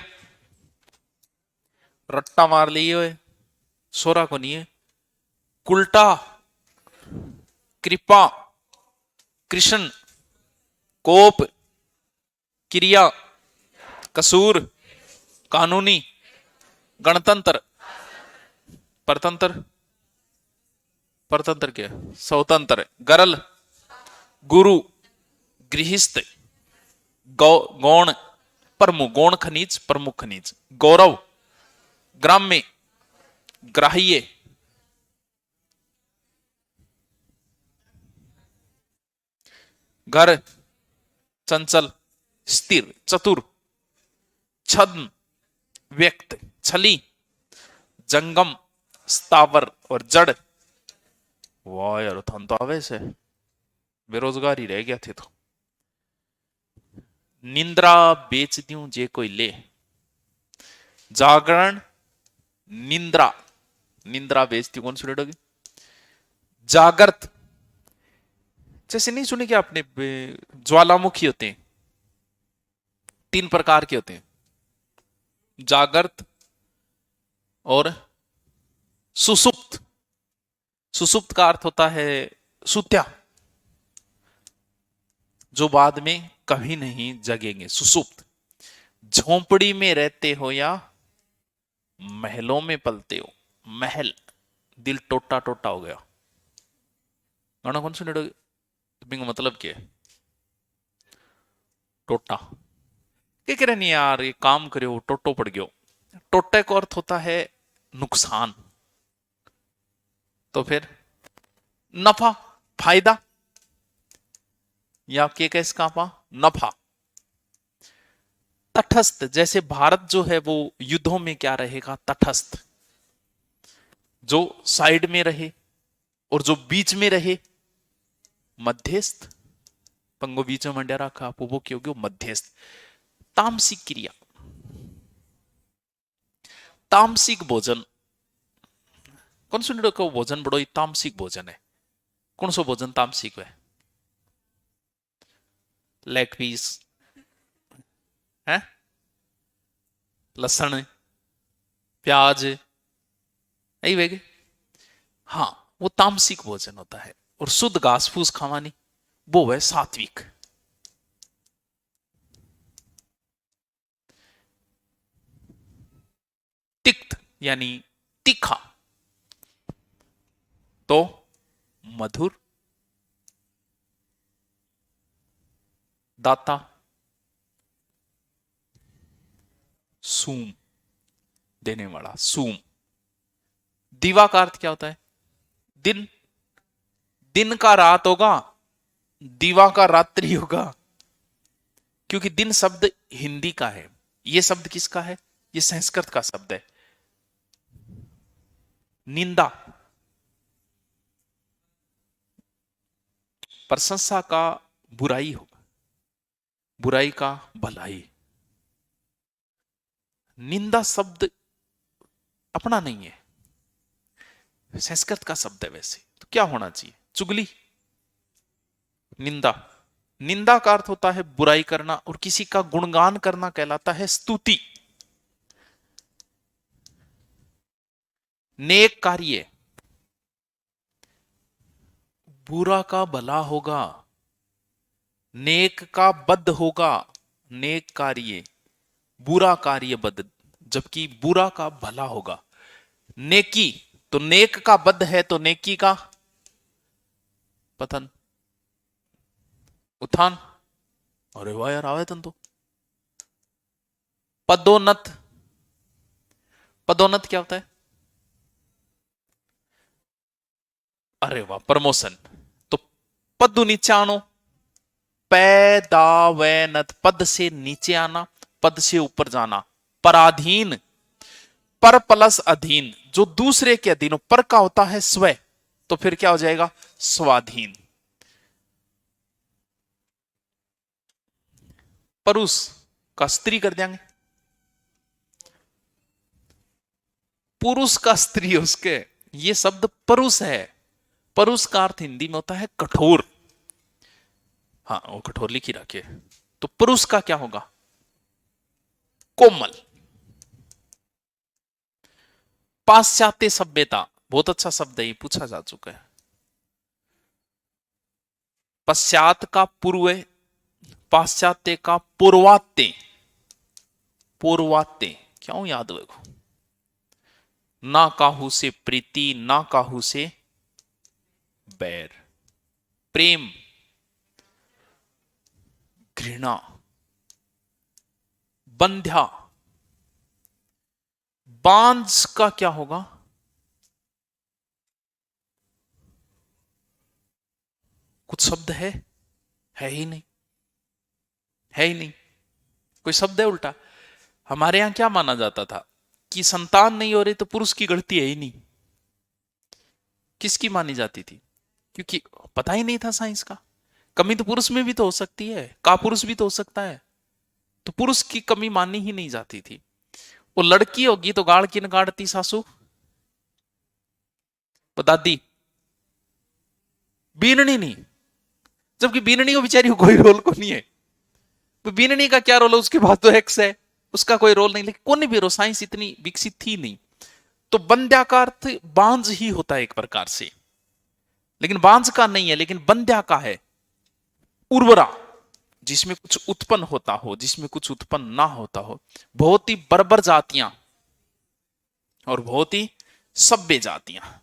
रट्टा मार लिए, सोरा को नहीं है। कुल्टा, कृपा, कृष्ण, कोप, क्रिया, कसूर, कानूनी, गणतंत्र, परतंत्र, परतंत्र क्या है? स्वतंत्र, गरल, गुरु, गृहस्थ, गौण, प्रमुख, गौण खनिज, प्रमुख खनिज, गौरव, ग्राम्य, ग्राह्य, घर, चंचल, स्थिर, चतुर, छद्म, व्यक्त, छली, जंगम, स्थावर और जड़। वाह यार, थान तो आवे से बेरोजगार ही रह गया थे तो। निंद्रा बेच दूं जे कोई ले, जागरण, निंद्रा, निंद्रा बेचती कौन सुनेगी, जागृत, जैसे नहीं सुने क्या आपने, ज्वालामुखी होते हैं, 3 प्रकार के होते हैं, जागृत और सुसुप्त। सुसुप्त का अर्थ होता है सुत्या, जो बाद में कभी नहीं जगेंगे, सुसुप्त। झोंपड़ी में रहते हो या महलों में पलते हो, महल, दिल टोटा टोटा हो गया, गाना कौन सुने, मतलब क्या है टोटा, क्या कह रहे नहीं यार, ये काम करे हो टोटो पड़ गयो। टोटे का अर्थ होता है नुकसान, तो फिर नफा, फायदा, या के कैसे कापा, नफा। तटस्थ, जैसे भारत जो है वो युद्धों में क्या रहेगा, तटस्थ, जो साइड में रहे, और जो बीच में रहे मध्यस्थ। पंगो बीच में मंड्या रखा वो क्यों गयो, मध्यस्थ। तामसिक क्रिया, तामसिक भोजन, कौन सुन रहे भोजन बड़ो तामसिक भोजन है, कौन सा भोजन तामसिक है, लेग पीस है, लसन, प्याज, यही वेगे, हाँ वो तामसिक भोजन होता है। और शुद्ध घास फूस खावानी वो है सात्विक। तिक्त यानी तीखा, तो मधुर, दाता, सूम, देने वाला, सूम। दीवा का अर्थ क्या होता है, दिन, दिन का रात होगा, दीवा का रात्रि होगा, क्योंकि दिन शब्द हिंदी का है, ये शब्द किसका है, ये संस्कृत का शब्द है। निंदा, प्रशंसा का बुराई होगा, बुराई का भलाई। निंदा शब्द अपना नहीं है, संस्कृत का शब्द है वैसे, तो क्या होना चाहिए, चुगली, निंदा। निंदा का अर्थ होता है बुराई करना, और किसी का गुणगान करना कहलाता है स्तुति। नेक कार्य, बुरा का भला होगा, नेक का बद होगा, नेक कार्य, बुरा कार्य बद, जबकि बुरा का भला होगा। नेकी, तो नेक का बद है तो नेकी का पतन, उत्थान। अरे वाह यार, आवे तो। पदोन्नत, पदोन्नत क्या होता है, अरे वाह, प्रमोशन। तो पद नीचे आनो, पैदावैनत, पद से नीचे आना, पद से ऊपर जाना। पराधीन, पर प्लस अधीन, जो दूसरे के अधीन हो, पर का होता है स्व, तो फिर क्या हो जाएगा, स्वाधीन। परुष का स्त्री कर देंगे, पुरुष का स्त्री उसके, ये शब्द परुष है। परुष का अर्थ हिंदी में होता है कठोर, हाँ वो कठोर लिखी रखे, तो पुरुष का क्या होगा, कोमल। पाश्चात्य सभ्यता, बहुत अच्छा शब्द है, ये पूछा जा चुका है। पश्चात का पूर्व, पाश्चात्य का पूर्वात्य, पूर्वात्य, क्यों याद रखो? ना काहू से प्रीति, ना काहू से बैर, प्रेम, घृणा, बंध्या। बांझ का क्या होगा? कुछ शब्द है ही नहीं, है ही नहीं, कोई शब्द है उल्टा? हमारे यहां क्या माना जाता था कि संतान नहीं हो रही तो पुरुष की गलती है ही नहीं। किसकी मानी जाती थी? क्योंकि पता ही नहीं था साइंस का। कमी तो पुरुष में भी तो हो सकती है, का पुरुष भी तो हो सकता है, तो पुरुष की कमी मानी ही नहीं जाती थी। वो लड़की होगी तो गाड़ की न गाड़ती सासू, वो दादी, बीननी नहीं। जबकि बीननी को बेचारी को कोई रोल को नहीं है, तो बीननी का क्या रोल है? उसके बाद तो एक्स है, उसका कोई रोल नहीं। लेकिन कौन भी रो, साइंस इतनी विकसित थी नहीं। तो बंध्या का अर्थ बांझ ही होता है एक प्रकार से, लेकिन बांझ का नहीं है, लेकिन बंध्या का है, उर्वरा, जिसमें कुछ उत्पन्न होता हो, जिसमें कुछ उत्पन्न ना होता हो। बहुत ही बर्बर जातियां और बहुत ही सभ्य जातियां।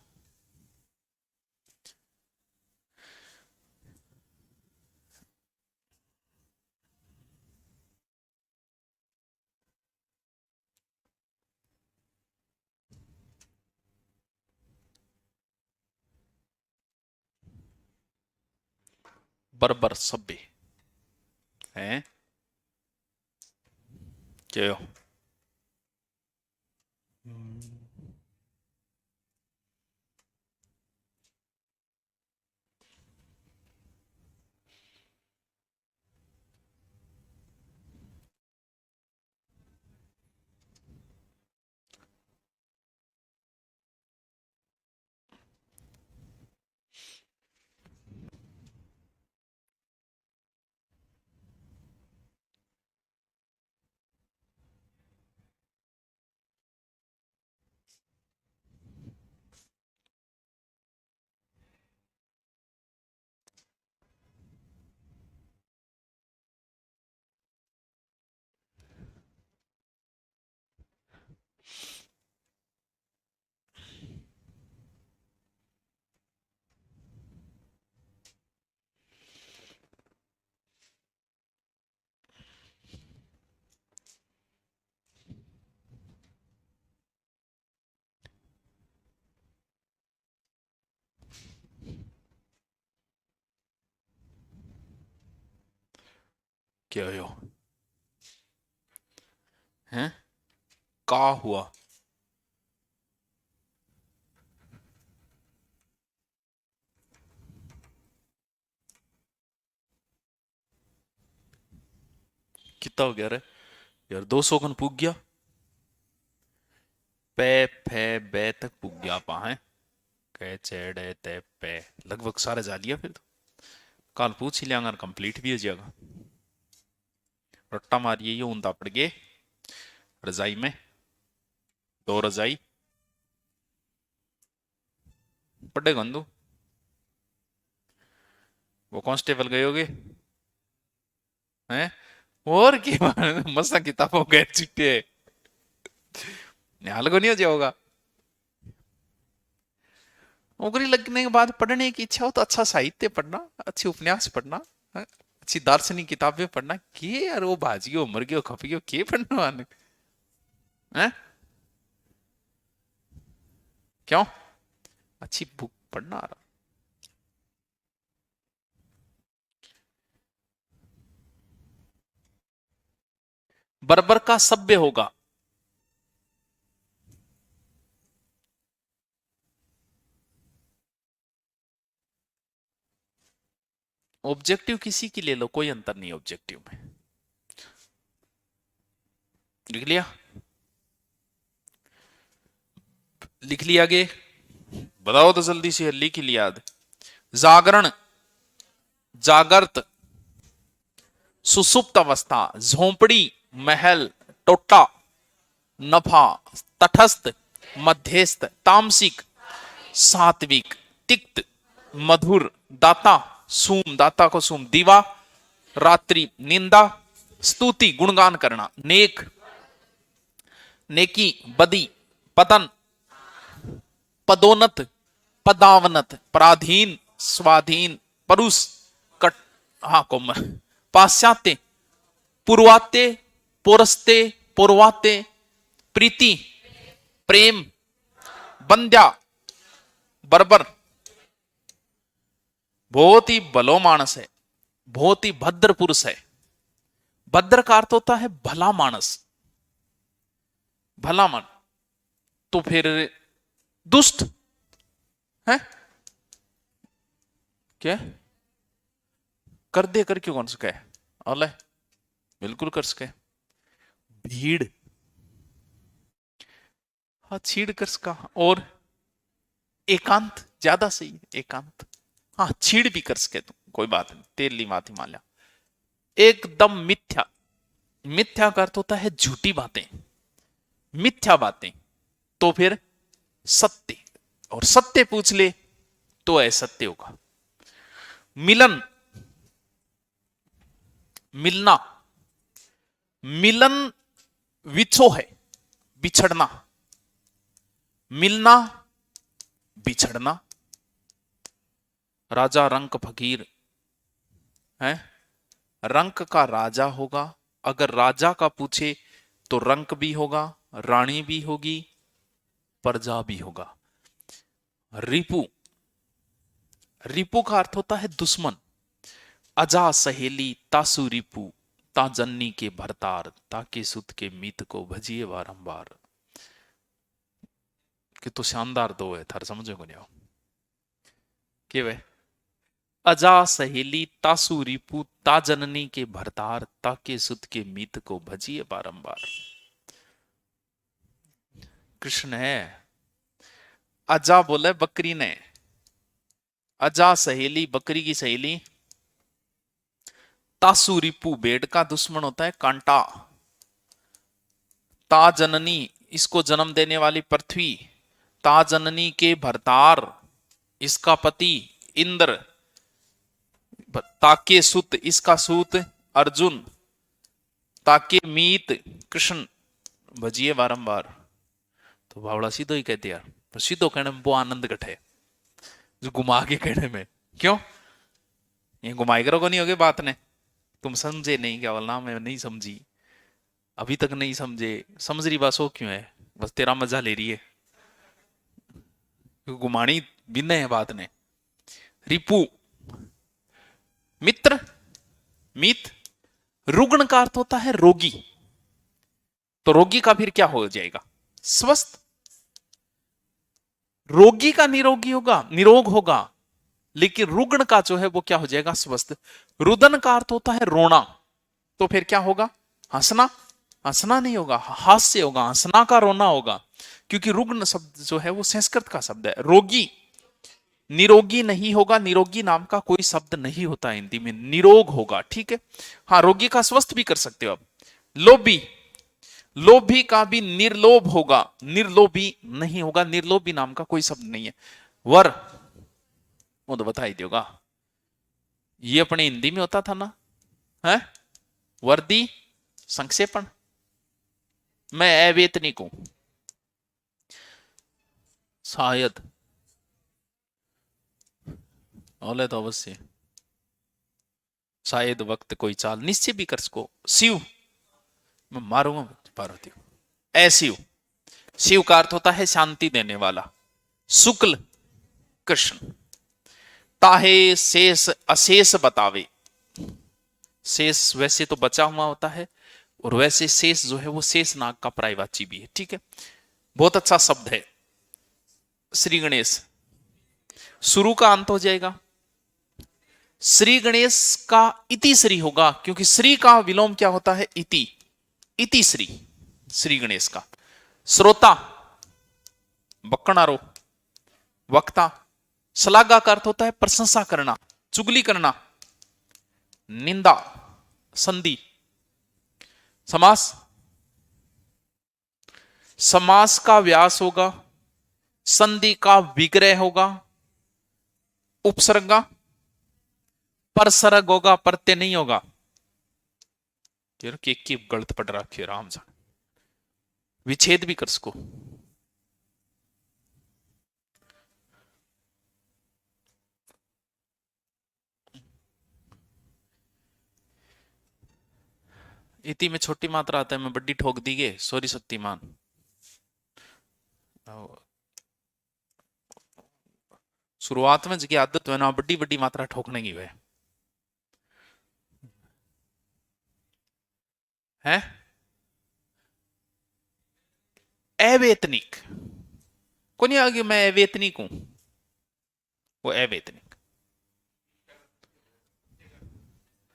बर्बर सभ्य है क्या? क्या है? का हुआ? कितना हो गया रे यार? 200 कन पुग गया। पे फे बे तक पुग गया पा है। कै चेड़े ते पे लगभग सारा जा लिया फिर तो। कल पूछ ही लिया, कंप्लीट भी हो जाएगा। रट्टा मारिए ये ऊंधा पड़ गए रजाई में, 2 रजाई पड़े गंदू। वो कांस्टेबल गए होगे हैं? और क्या मसा किताबों गए चिट्टे निहाल को नहीं हो जाओगा। नौकरी लगने के बाद पढ़ने की इच्छा हो तो अच्छा साहित्य पढ़ना, अच्छे उपन्यास पढ़ना, हैं? अच्छी दार्शनिक किताबें पढ़ना। के यार वो भाजियो मर गयो खप गयो के पढ़ने वाले हैं? क्यों? अच्छी बुक पढ़ना आ रहा। बर्बर का सभ्य होगा। ऑब्जेक्टिव किसी की ले लो, कोई अंतर नहीं ऑब्जेक्टिव में। लिख लिया? लिख लिया आगे? बताओ तो जल्दी से, लिख लिया? जागरण, जागृत, सुसुप्त अवस्था, झोंपड़ी, महल, टोटा, नफा, तटस्थ, मध्यस्थ, तामसिक, सात्विक, तिक्त, मधुर, दाता, सूम, दाता को सूम, दीवा, रात्रि, निंदा, स्तुति, गुणगान करना, नेक, नेकी, बदी, पतन, पदोन्नत, पदावनत, पराधीन, स्वाधीन, परुष, कट, हाँ कोम, पाश्चात्य, पूर्वात्य, पौरस्त्य, पूर्वात्य, प्रीति, प्रेम, बंध्या, बर्बर। बहुत ही भलो मानस है, बहुत ही भद्र पुरुष है। भद्र का अर्थ होता है भला मानस, भला मन। तो फिर दुष्ट है क्या? कर दे कर क्यों कौन सके? अले बिल्कुल कर सके। भीड़, हाँ छीड़ कर सका। और एकांत ज्यादा सही है, एकांत। हाँ छीड़ भी कर सके तुम, कोई बात नहीं, तेली माथी मान लिया। एकदम मिथ्या, मिथ्या का अर्थ होता है झूठी बातें, मिथ्या बातें। तो फिर सत्य, और सत्य पूछ ले तो असत्य होगा। मिलन, मिलना, मिलन विछो है, बिछड़ना, मिलना, बिछड़ना। राजा रंक फकीर है, रंक का राजा होगा। अगर राजा का पूछे तो रंक भी होगा, रानी भी होगी, प्रजा भी होगा। रिपु, रिपु का अर्थ होता है दुश्मन। अजा सहेली तासु रिपु, ता जन्नी के भरतार, ताके सुत के मीत को भजिए बारंबार। कि तो शानदार दो है, थार समझो को नहीं आओ के वे। अजा सहेली तासु रिपु, ता जननी के भरतार, ताके सुत के मीत को भजिए बारंबार। कृष्ण है। अजा बोले बकरी ने, अजा सहेली, बकरी की सहेली। तासु रिपु, भेड़ का दुश्मन होता है कांटा। ता जननी, इसको जन्म देने वाली पृथ्वी। ता जननी के भरतार, इसका पति इंद्र। ताके सुत, इसका सूत अर्जुन। ताके मीत कृष्ण, भजिए बारंबार। तो बावड़ा सीधो ही कहते यार, पर सीधो कहने में वो आनंद कटे जो घुमा के कहने में। क्यों? ये घुमाई करो को नहीं होगे बात ने। तुम समझे नहीं, क्या बोलना, मैं नहीं समझी, अभी तक नहीं समझे। समझ रही बात हो क्यों है, बस तेरा मजा ले रही है, घुमानी भिन्न है बात ने। रिपु, मित्र, मित। रुग्ण का अर्थ होता है रोगी। तो रोगी का फिर क्या हो जाएगा? स्वस्थ। रोगी का निरोगी होगा, निरोग होगा, लेकिन रुग्ण का जो है वो क्या हो जाएगा? स्वस्थ। रुदन का अर्थ होता है रोना। तो फिर क्या होगा? हंसना। हंसना नहीं होगा, हास्य होगा, हंसना का रोना होगा, क्योंकि रुग्ण शब्द जो है वो संस्कृत का शब्द है। रोगी, निरोगी नहीं होगा, निरोगी नाम का कोई शब्द नहीं होता हिंदी में, निरोग होगा, ठीक है। हाँ रोगी का स्वस्थ भी कर सकते हो आप। लोभी, लोभी का भी निर्लोभ होगा, निर्लोभी नहीं होगा, निर्लोभी नाम का कोई शब्द नहीं है। वर, वो तो बता ही देगा, ये अपने हिंदी में होता था ना, है वर्दी संक्षेपण। मैं अवेतनिक हूं, शायद ओले तो अवश्य, शायद वक्त कोई चाल, निश्चय भी कर सको। शिव, मैं मारूंगा पार्वती को। ऐशिव, शिव का अर्थ होता है शांति देने वाला। शुक्ल, कृष्ण। ताहे शेष अशेष बतावे, शेष वैसे तो बचा हुआ होता है, और वैसे शेष जो है वो शेष नाग का प्रायवाची भी है, ठीक है। बहुत अच्छा शब्द है। श्री गणेश, शुरू का अंत हो जाएगा। श्री गणेश का इति श्री होगा, क्योंकि श्री का विलोम क्या होता है? इति, इति श्री, श्री गणेश का। श्रोता, बक्कणारो, वक्ता। श्लाघा का अर्थ होता है प्रशंसा करना, चुगली करना। निंदा, संधि। समास, समास का व्यास होगा, संधि का विग्रह होगा। उपसर्गा, परसर्ग होगा, प्रत्यय नहीं होगा। की गलत पढ़ रखी है राम जा। विच्छेद भी कर सको। इति में छोटी मात्रा आता है, मैं बड्डी ठोक दी गे, सॉरी शक्तिमान। शुरुआत में जगह आदत है ना बड्डी बड्डी मात्रा ठोकने की, वह है अवेतनिक। को नहीं आगे मैं अवेतनिक हूं, वो अवेतनिक।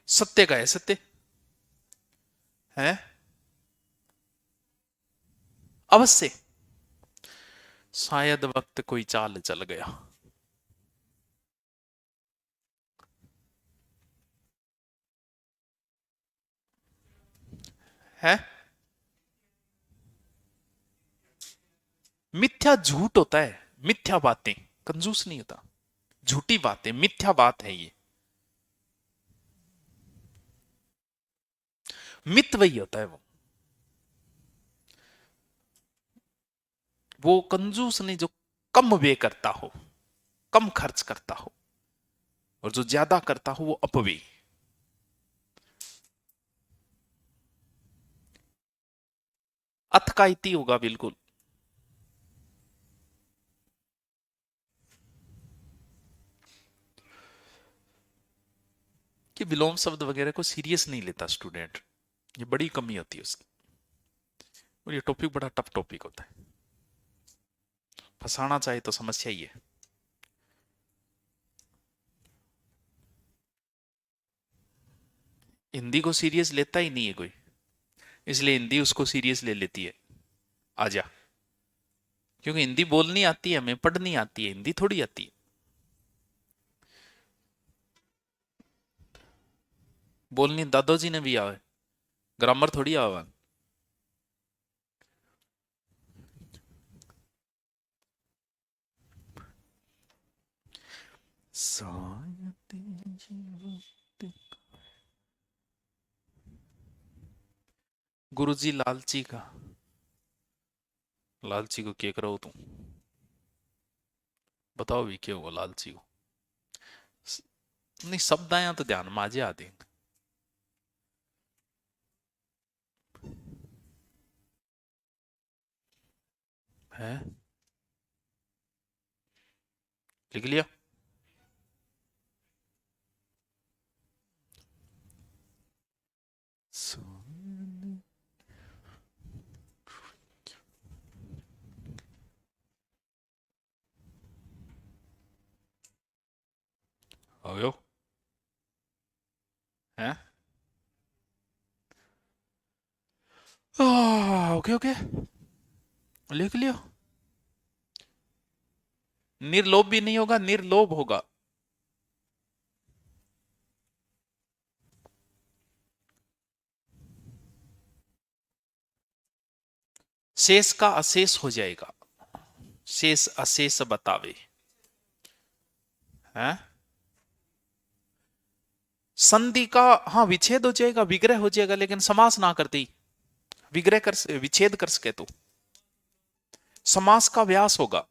सत्य का है, सत्य है अवश्य। शायद वक्त कोई चाल चल गया। है मिथ्या झूठ होता है, मिथ्या बातें, कंजूस नहीं होता, झूठी बातें, मिथ्या बात है ये। मित वही होता है, वो कंजूस नहीं जो कम व्यय करता हो, कम खर्च करता हो, और जो ज्यादा करता हो वो अपव्यय। अथ का इति होगा बिल्कुल। कि विलोम शब्द वगैरह को सीरियस नहीं लेता स्टूडेंट, ये बड़ी कमी होती है उसकी। और ये टॉपिक बड़ा टफ टॉपिक होता है, फंसाना चाहे तो समस्या ही है। हिंदी को सीरियस लेता ही नहीं है कोई, इसलिए हिंदी उसको सीरियस ले लेती है। आजा, क्योंकि हिंदी बोलनी आती है हमें, पढ़नी आती है, हिंदी थोड़ी आती है। बोलनी दादोजी ने भी आवे, ग्रामर थोड़ी आवा। गुरुजी लालची का, लालची को क्या करो तुम बताओ भी, क्या हुआ लालची को? नहीं, शब्द आया तो ध्यान में आजे आते है। लिख लिया? हो है। ओके ओके, लिख लियो। निर्लोभ भी नहीं होगा, निर्लोभ होगा। शेष का अशेष हो जाएगा, शेष अशेष बतावे है। संधि का हाँ विच्छेद हो जाएगा, विग्रह हो जाएगा, लेकिन समास ना करती विग्रह कर, विच्छेद कर सके तो समास का व्यास होगा,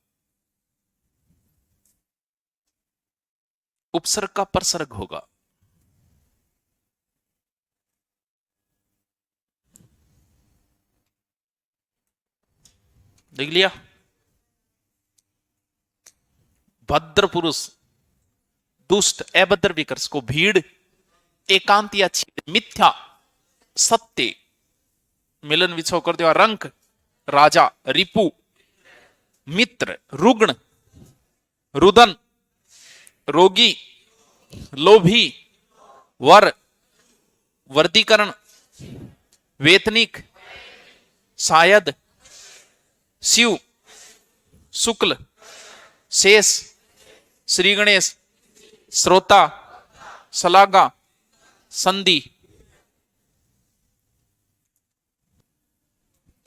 उपसर्ग का परसर्ग होगा। देख लिया? भद्र पुरुष, दुष्ट अभद्र विकर्ष को भीड़, एकांत या छीड़, मिथ्या सत्य, मिलन विछो कर दिया, रंक राजा, रिपु मित्र, रुग्ण रुदन, रोगी लोभी, वर वर्दीकरण, वेतनिक, शायद, शिव, शुक्ल, शेष, श्री गणेश, श्रोता, सलागा, संधि।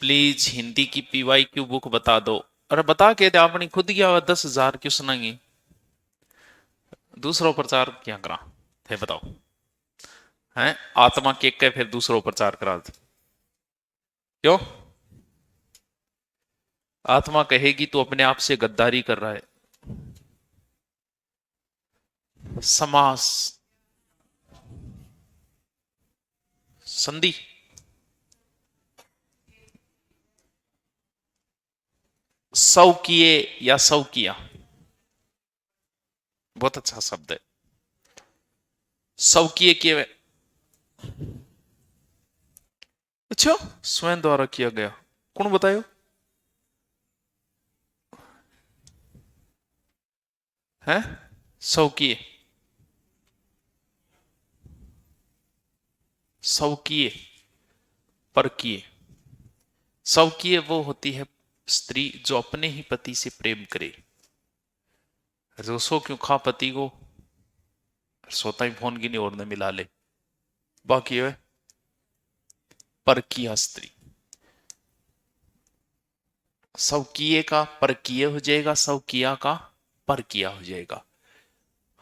प्लीज हिंदी की PYQ बुक बता दो। अरे बता के दे, अपनी खुद की 10,000 क्यों सुनाएंगे, दूसरों प्रचार क्या करा थे बताओ? हैं आत्मा के फिर दूसरों प्रचार करा दे क्यों? आत्मा कहेगी तू अपने आप से गद्दारी कर रहा है। समास, संधि, सौ किए या सौ किया, बहुत अच्छा शब्द है। सौ किए, अच्छा, स्वयं द्वारा किया गया, कौन बतायो? है सौ किए, सौ किए पर किए। सौ किए वो होती है स्त्री जो अपने ही पति से प्रेम करे, रोसो क्यों खा पति को, सोता ही फोन की नहीं और न मिला ले, बाकी है पर किया स्त्री। सौ किए का पर किए हो जाएगा, सौ किया का पर किया हो जाएगा।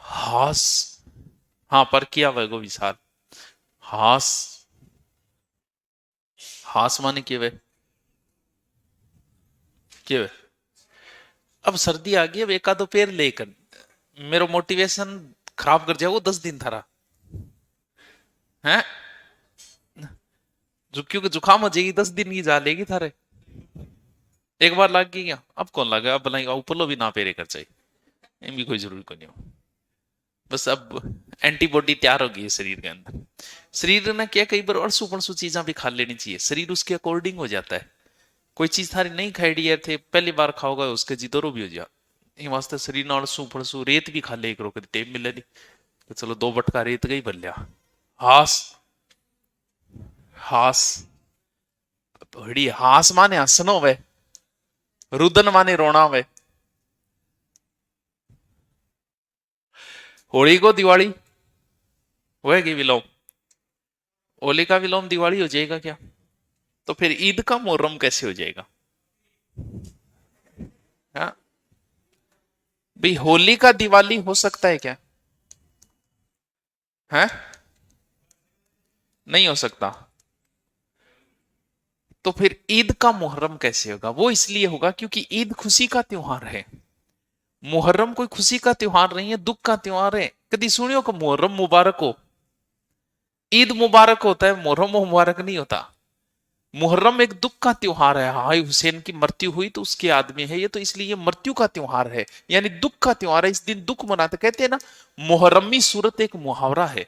हास, हाँ पर किया वैगो विशाल। हास, हास माने के वे, के वे। अब सर्दी आ गई, अब एक आधो पेड़ लेकर मेरो मोटिवेशन खराब कर जाओ 10 दिन थारा है। जो क्योंकि जुकाम हो जाएगी 10 दिन की जा लेगी थारे। एक बार लग गई क्या, अब कौन लगा, अब बनाएगा ऊपर भी ना पेरे कर चाहिए, इनकी कोई जरूरत को नहीं हो। बस अब एंटीबॉडी तैयार हो गई है शरीर के अंदर। शरीर ने क्या कई बार अड़सू पड़सू चीजा भी खा लेनी चाहिए, शरीर उसके अकॉर्डिंग हो जाता है। कोई चीज थारी नहीं खाई डी थे पहली बार खाओगा उसके जिदोरो भी हो जा, इन वास्ते शरीर ना अड़सू पड़सू रेत भी खा ले करो, कभी टेम मिले नहीं तो चलो 2 बटका रेत गई बन लिया। हास, हास, बड़ी हास माने हंसनो वे, रुदन माने रोना वे। होली को दिवाली होएगी विलोम, होली का विलोम दिवाली हो जाएगा क्या? तो फिर ईद का मुहर्रम कैसे हो जाएगा? हाँ भाई, होली का दिवाली हो सकता है क्या? है नहीं हो सकता। तो फिर ईद का मुहर्रम कैसे होगा? वो इसलिए होगा क्योंकि ईद खुशी का त्योहार है, मुहर्रम कोई खुशी का त्योहार नहीं है, दुख का त्योहार है। कभी सुनियो को मुहर्रम मुबारक हो? ईद मुबारक होता है, मुहर्रम मुबारक नहीं होता। मुहर्रम एक दुख का त्योहार है, हाय हुसैन की मृत्यु हुई तो उसके आदमी है ये, तो इसलिए ये मृत्यु का त्योहार है, यानी दुख का त्योहार है। इस दिन दुख मनाते, कहते हैं ना मुहर्रमी सूरत एक मुहावरा है,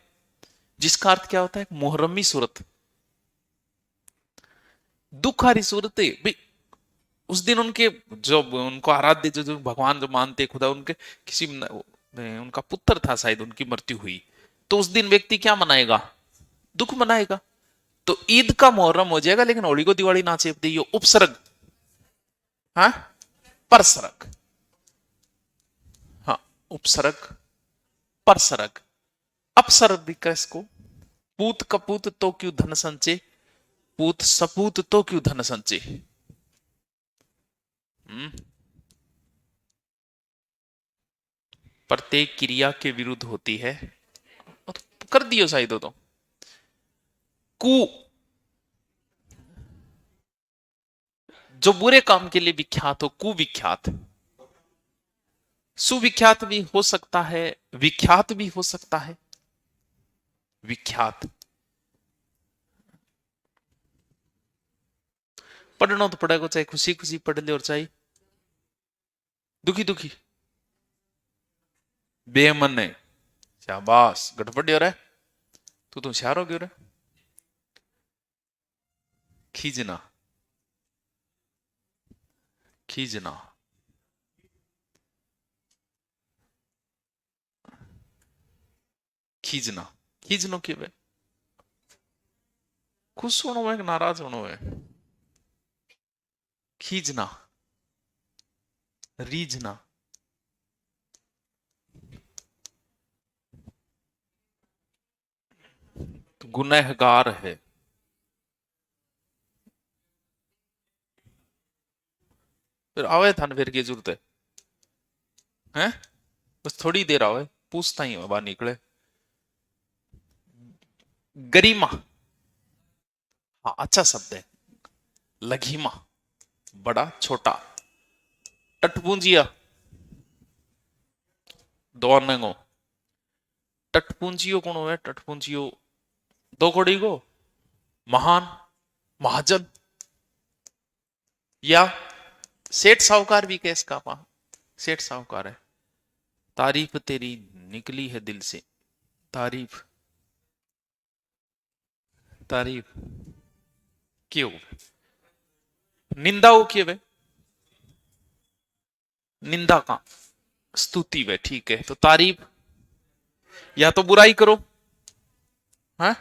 जिसका अर्थ क्या होता है? मुहर्रमी सूरत, दुख हारी सूरत है भाई। उस दिन उनके जो उनको आराध्य जो भगवान जो मानते खुदा, उनके किसी उनका पुत्र था शायद, उनकी मृत्यु हुई, तो उस दिन व्यक्ति क्या मनाएगा? दुख मनाएगा। तो ईद का मुहर्रम हो जाएगा, लेकिन होली को दिवाली ना चेपते, ये उपसर्ग, हाँ परसरग, हाँ उपसर्ग परसरग, अपसर्ग भी का इसको। पूत कपूत तो क्यों धन संचे, पूत सपूत तो क्यों धन संचे। हम्म, प्रत्येक क्रिया के विरुद्ध होती है, तो कर दियो शायद तो कु, जो बुरे काम के लिए विख्यात हो, कुविख्यात। सुविख्यात भी हो सकता है, विख्यात भी हो सकता है। विख्यात, पढ़ना तो पड़ेगा, चाहे खुशी खुशी पढ़ ले और चाहे दुखी दुखी। बेमन है, शाबाश, गड़बड़ हो रहा है, तू तो होशियार हो गया रे। खींचना, खींचना, खींचना, खींचनो क्यों है? खुश होना है कि नाराज होना है? खींचना, रीझना, तो गुनहगार है। फिर आवे था फिर की जरूरत है, हैं? बस थोड़ी देर आवे, पूछता ही बाहर निकले। गरिमा, हाँ अच्छा शब्द है। लघिमा, बड़ा छोटा, टटपूंजिया दोनों टटपूंजियो कौन हुआ? टटपूंजियो दो कोड़ी को महान महाजन या सेठ साहूकार भी कैस का पा सेठ साहूकार है। तारीफ तेरी निकली है दिल से, तारीफ तारीफ क्यों निंदा हो क्यों वे निंदा का स्तुति वे ठीक है। तो तारीफ या तो बुराई करो है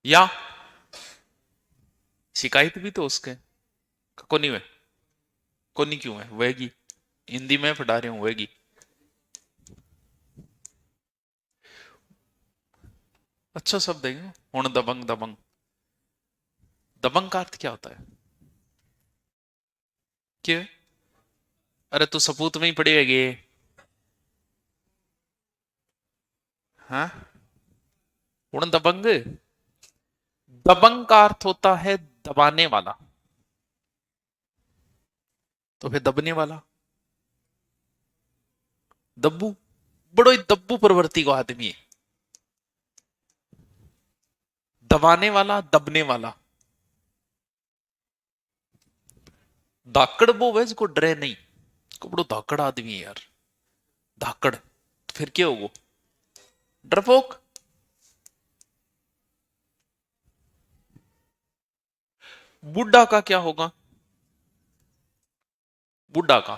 या शिकायत भी तो उसके कोनी है कोनी क्यों है वेगी हिंदी में पढ़ा रही हूं वेगी। अच्छा शब्द है हुण दबंग दबंग दबंग का अर्थ क्या होता है? क्यों? अरे तू सपूत में ही पड़ेगे हाँ हुण दबंग दबंग का अर्थ होता है दबाने वाला, तो फिर दबने वाला दब्बू बड़ो ही दब्बू प्रवृत्ति को आदमी है। दबाने वाला दबने वाला धाकड़ वो है जिसको डरे नहीं, को बड़ो धाकड़ आदमी है यार धाकड़, तो फिर क्या होगा? डरपोक बुढ़ा का क्या होगा? बुढ़ा का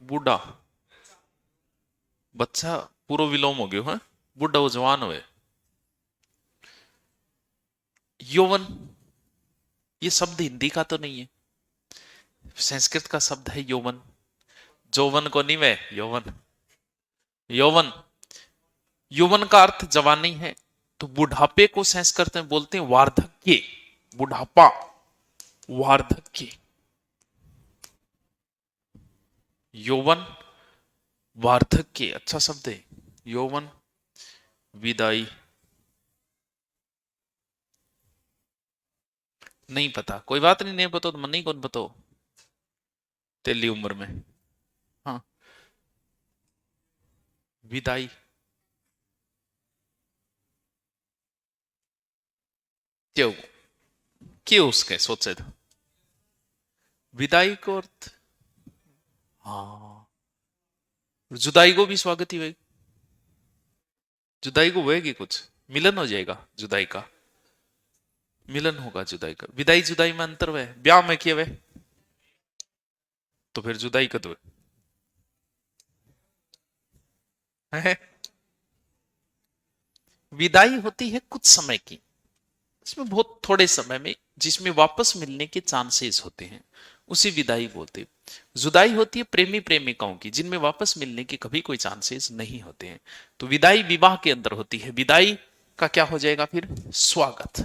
बुढ़ा बच्चा पूरा विलोम हो गयो है बुढ़ा वो जवान हुए। यौवन ये शब्द हिंदी का तो नहीं है, संस्कृत का शब्द है यौवन। जौवन को नहीं वे यौवन यौवन यौवन का अर्थ जवानी है। तो बुढ़ापे को संस्कृत में बोलते हैं वार्धक्य बुढ़ापा वार्धक्य यौवन वार्धक्य अच्छा शब्द है। यौवन विदाई नहीं पता कोई बात नहीं, नहीं पता तो मन नहीं कौन पता तेली उम्र में हाँ विदाई क्यों क्यों उसके सोचे थे विदाई को अर्थ हाँ जुदाई को भी स्वागत ही होगी जुदाई को होएगी कुछ मिलन हो जाएगा जुदाई का मिलन होगा जुदाई का। विदाई जुदाई में अंतर हुआ ब्याह में किए हुए तो फिर जुदाई कद है। विदाई होती है कुछ समय की, इसमें बहुत थोड़े समय में जिसमें वापस मिलने के चांसेस होते हैं उसी विदाई बोलते। जुदाई होती है प्रेमी प्रेमिकाओं की जिनमें वापस मिलने के कभी कोई चांसेस नहीं होते हैं। तो विदाई विवाह के अंदर होती है। विदाई का क्या हो जाएगा फिर? स्वागत।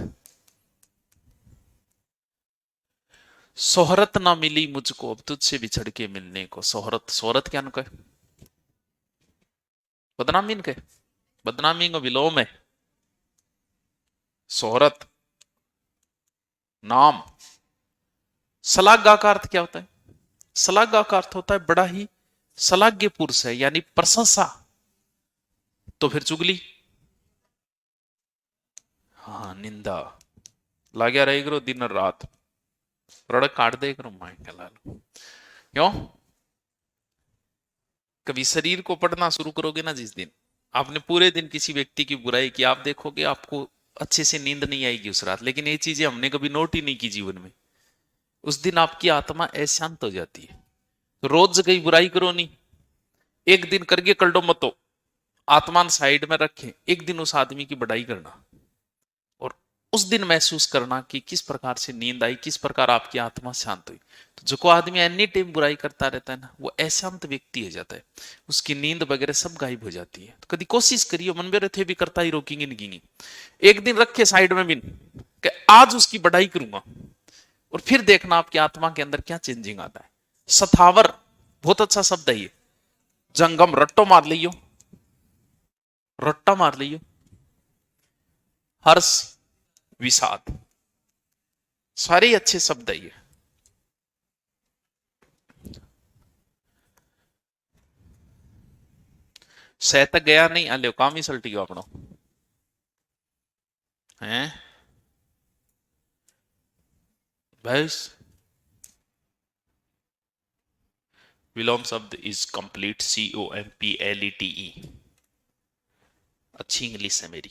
सोहरत ना मिली मुझको अब तुझसे बिछड़ के मिलने को। सोहरत सोहरत क्या नु कहे बदनामी न कहे बदनामी का विलोम है सोहरत नाम। सलागा का अर्थ क्या होता है? सलागा का अर्थ होता है बड़ा ही सलाग्य पुरुष है यानी प्रशंसा। तो फिर चुगली हाँ निंदा लाग्या रहे करो दिन और रात रड़क काट दे करो माए के लाल। क्यों? कभी शरीर को पढ़ना शुरू करोगे ना जिस दिन आपने पूरे दिन किसी व्यक्ति की बुराई की आप देखोगे आपको अच्छे से नींद नहीं आएगी उस रात। लेकिन ये चीजें हमने कभी नोट ही नहीं की जीवन में। उस दिन आपकी आत्मा अशांत हो जाती है। तो रोज गई बुराई करो नहीं, एक दिन करके कल्डो मतो आत्मान साइड में रखें, एक दिन उस आदमी की बढ़ाई करना और उस दिन महसूस करना कि किस प्रकार से नींद आई, किस प्रकार आपकी आत्मा शांत हुई। तो जो को आदमी एनी टाइम बुराई करता रहता है ना वो अशांत व्यक्ति हो जाता है, उसकी नींद वगैरह सब गायब हो जाती है। तो कभी कोशिश करिए मन में थे भी करता ही रोकेंगे नहीं, एक दिन रखे साइड में बिन कि आज उसकी बढ़ाई करूंगा और फिर देखना आपकी आत्मा के अंदर क्या चेंजिंग आता है। सथावर बहुत अच्छा शब्द है ये। जंगम रट्टो मार लियो रट्टा मार लियो हर्ष विषाद, सारे ही अच्छे शब्द है ये। सह तक गया नहीं, आलो काम ही सल्टी गयो अपनो हैं बस। विलोम शब्द इज कंप्लीट, COMPLETE। अच्छी इंग्लिश है मेरी।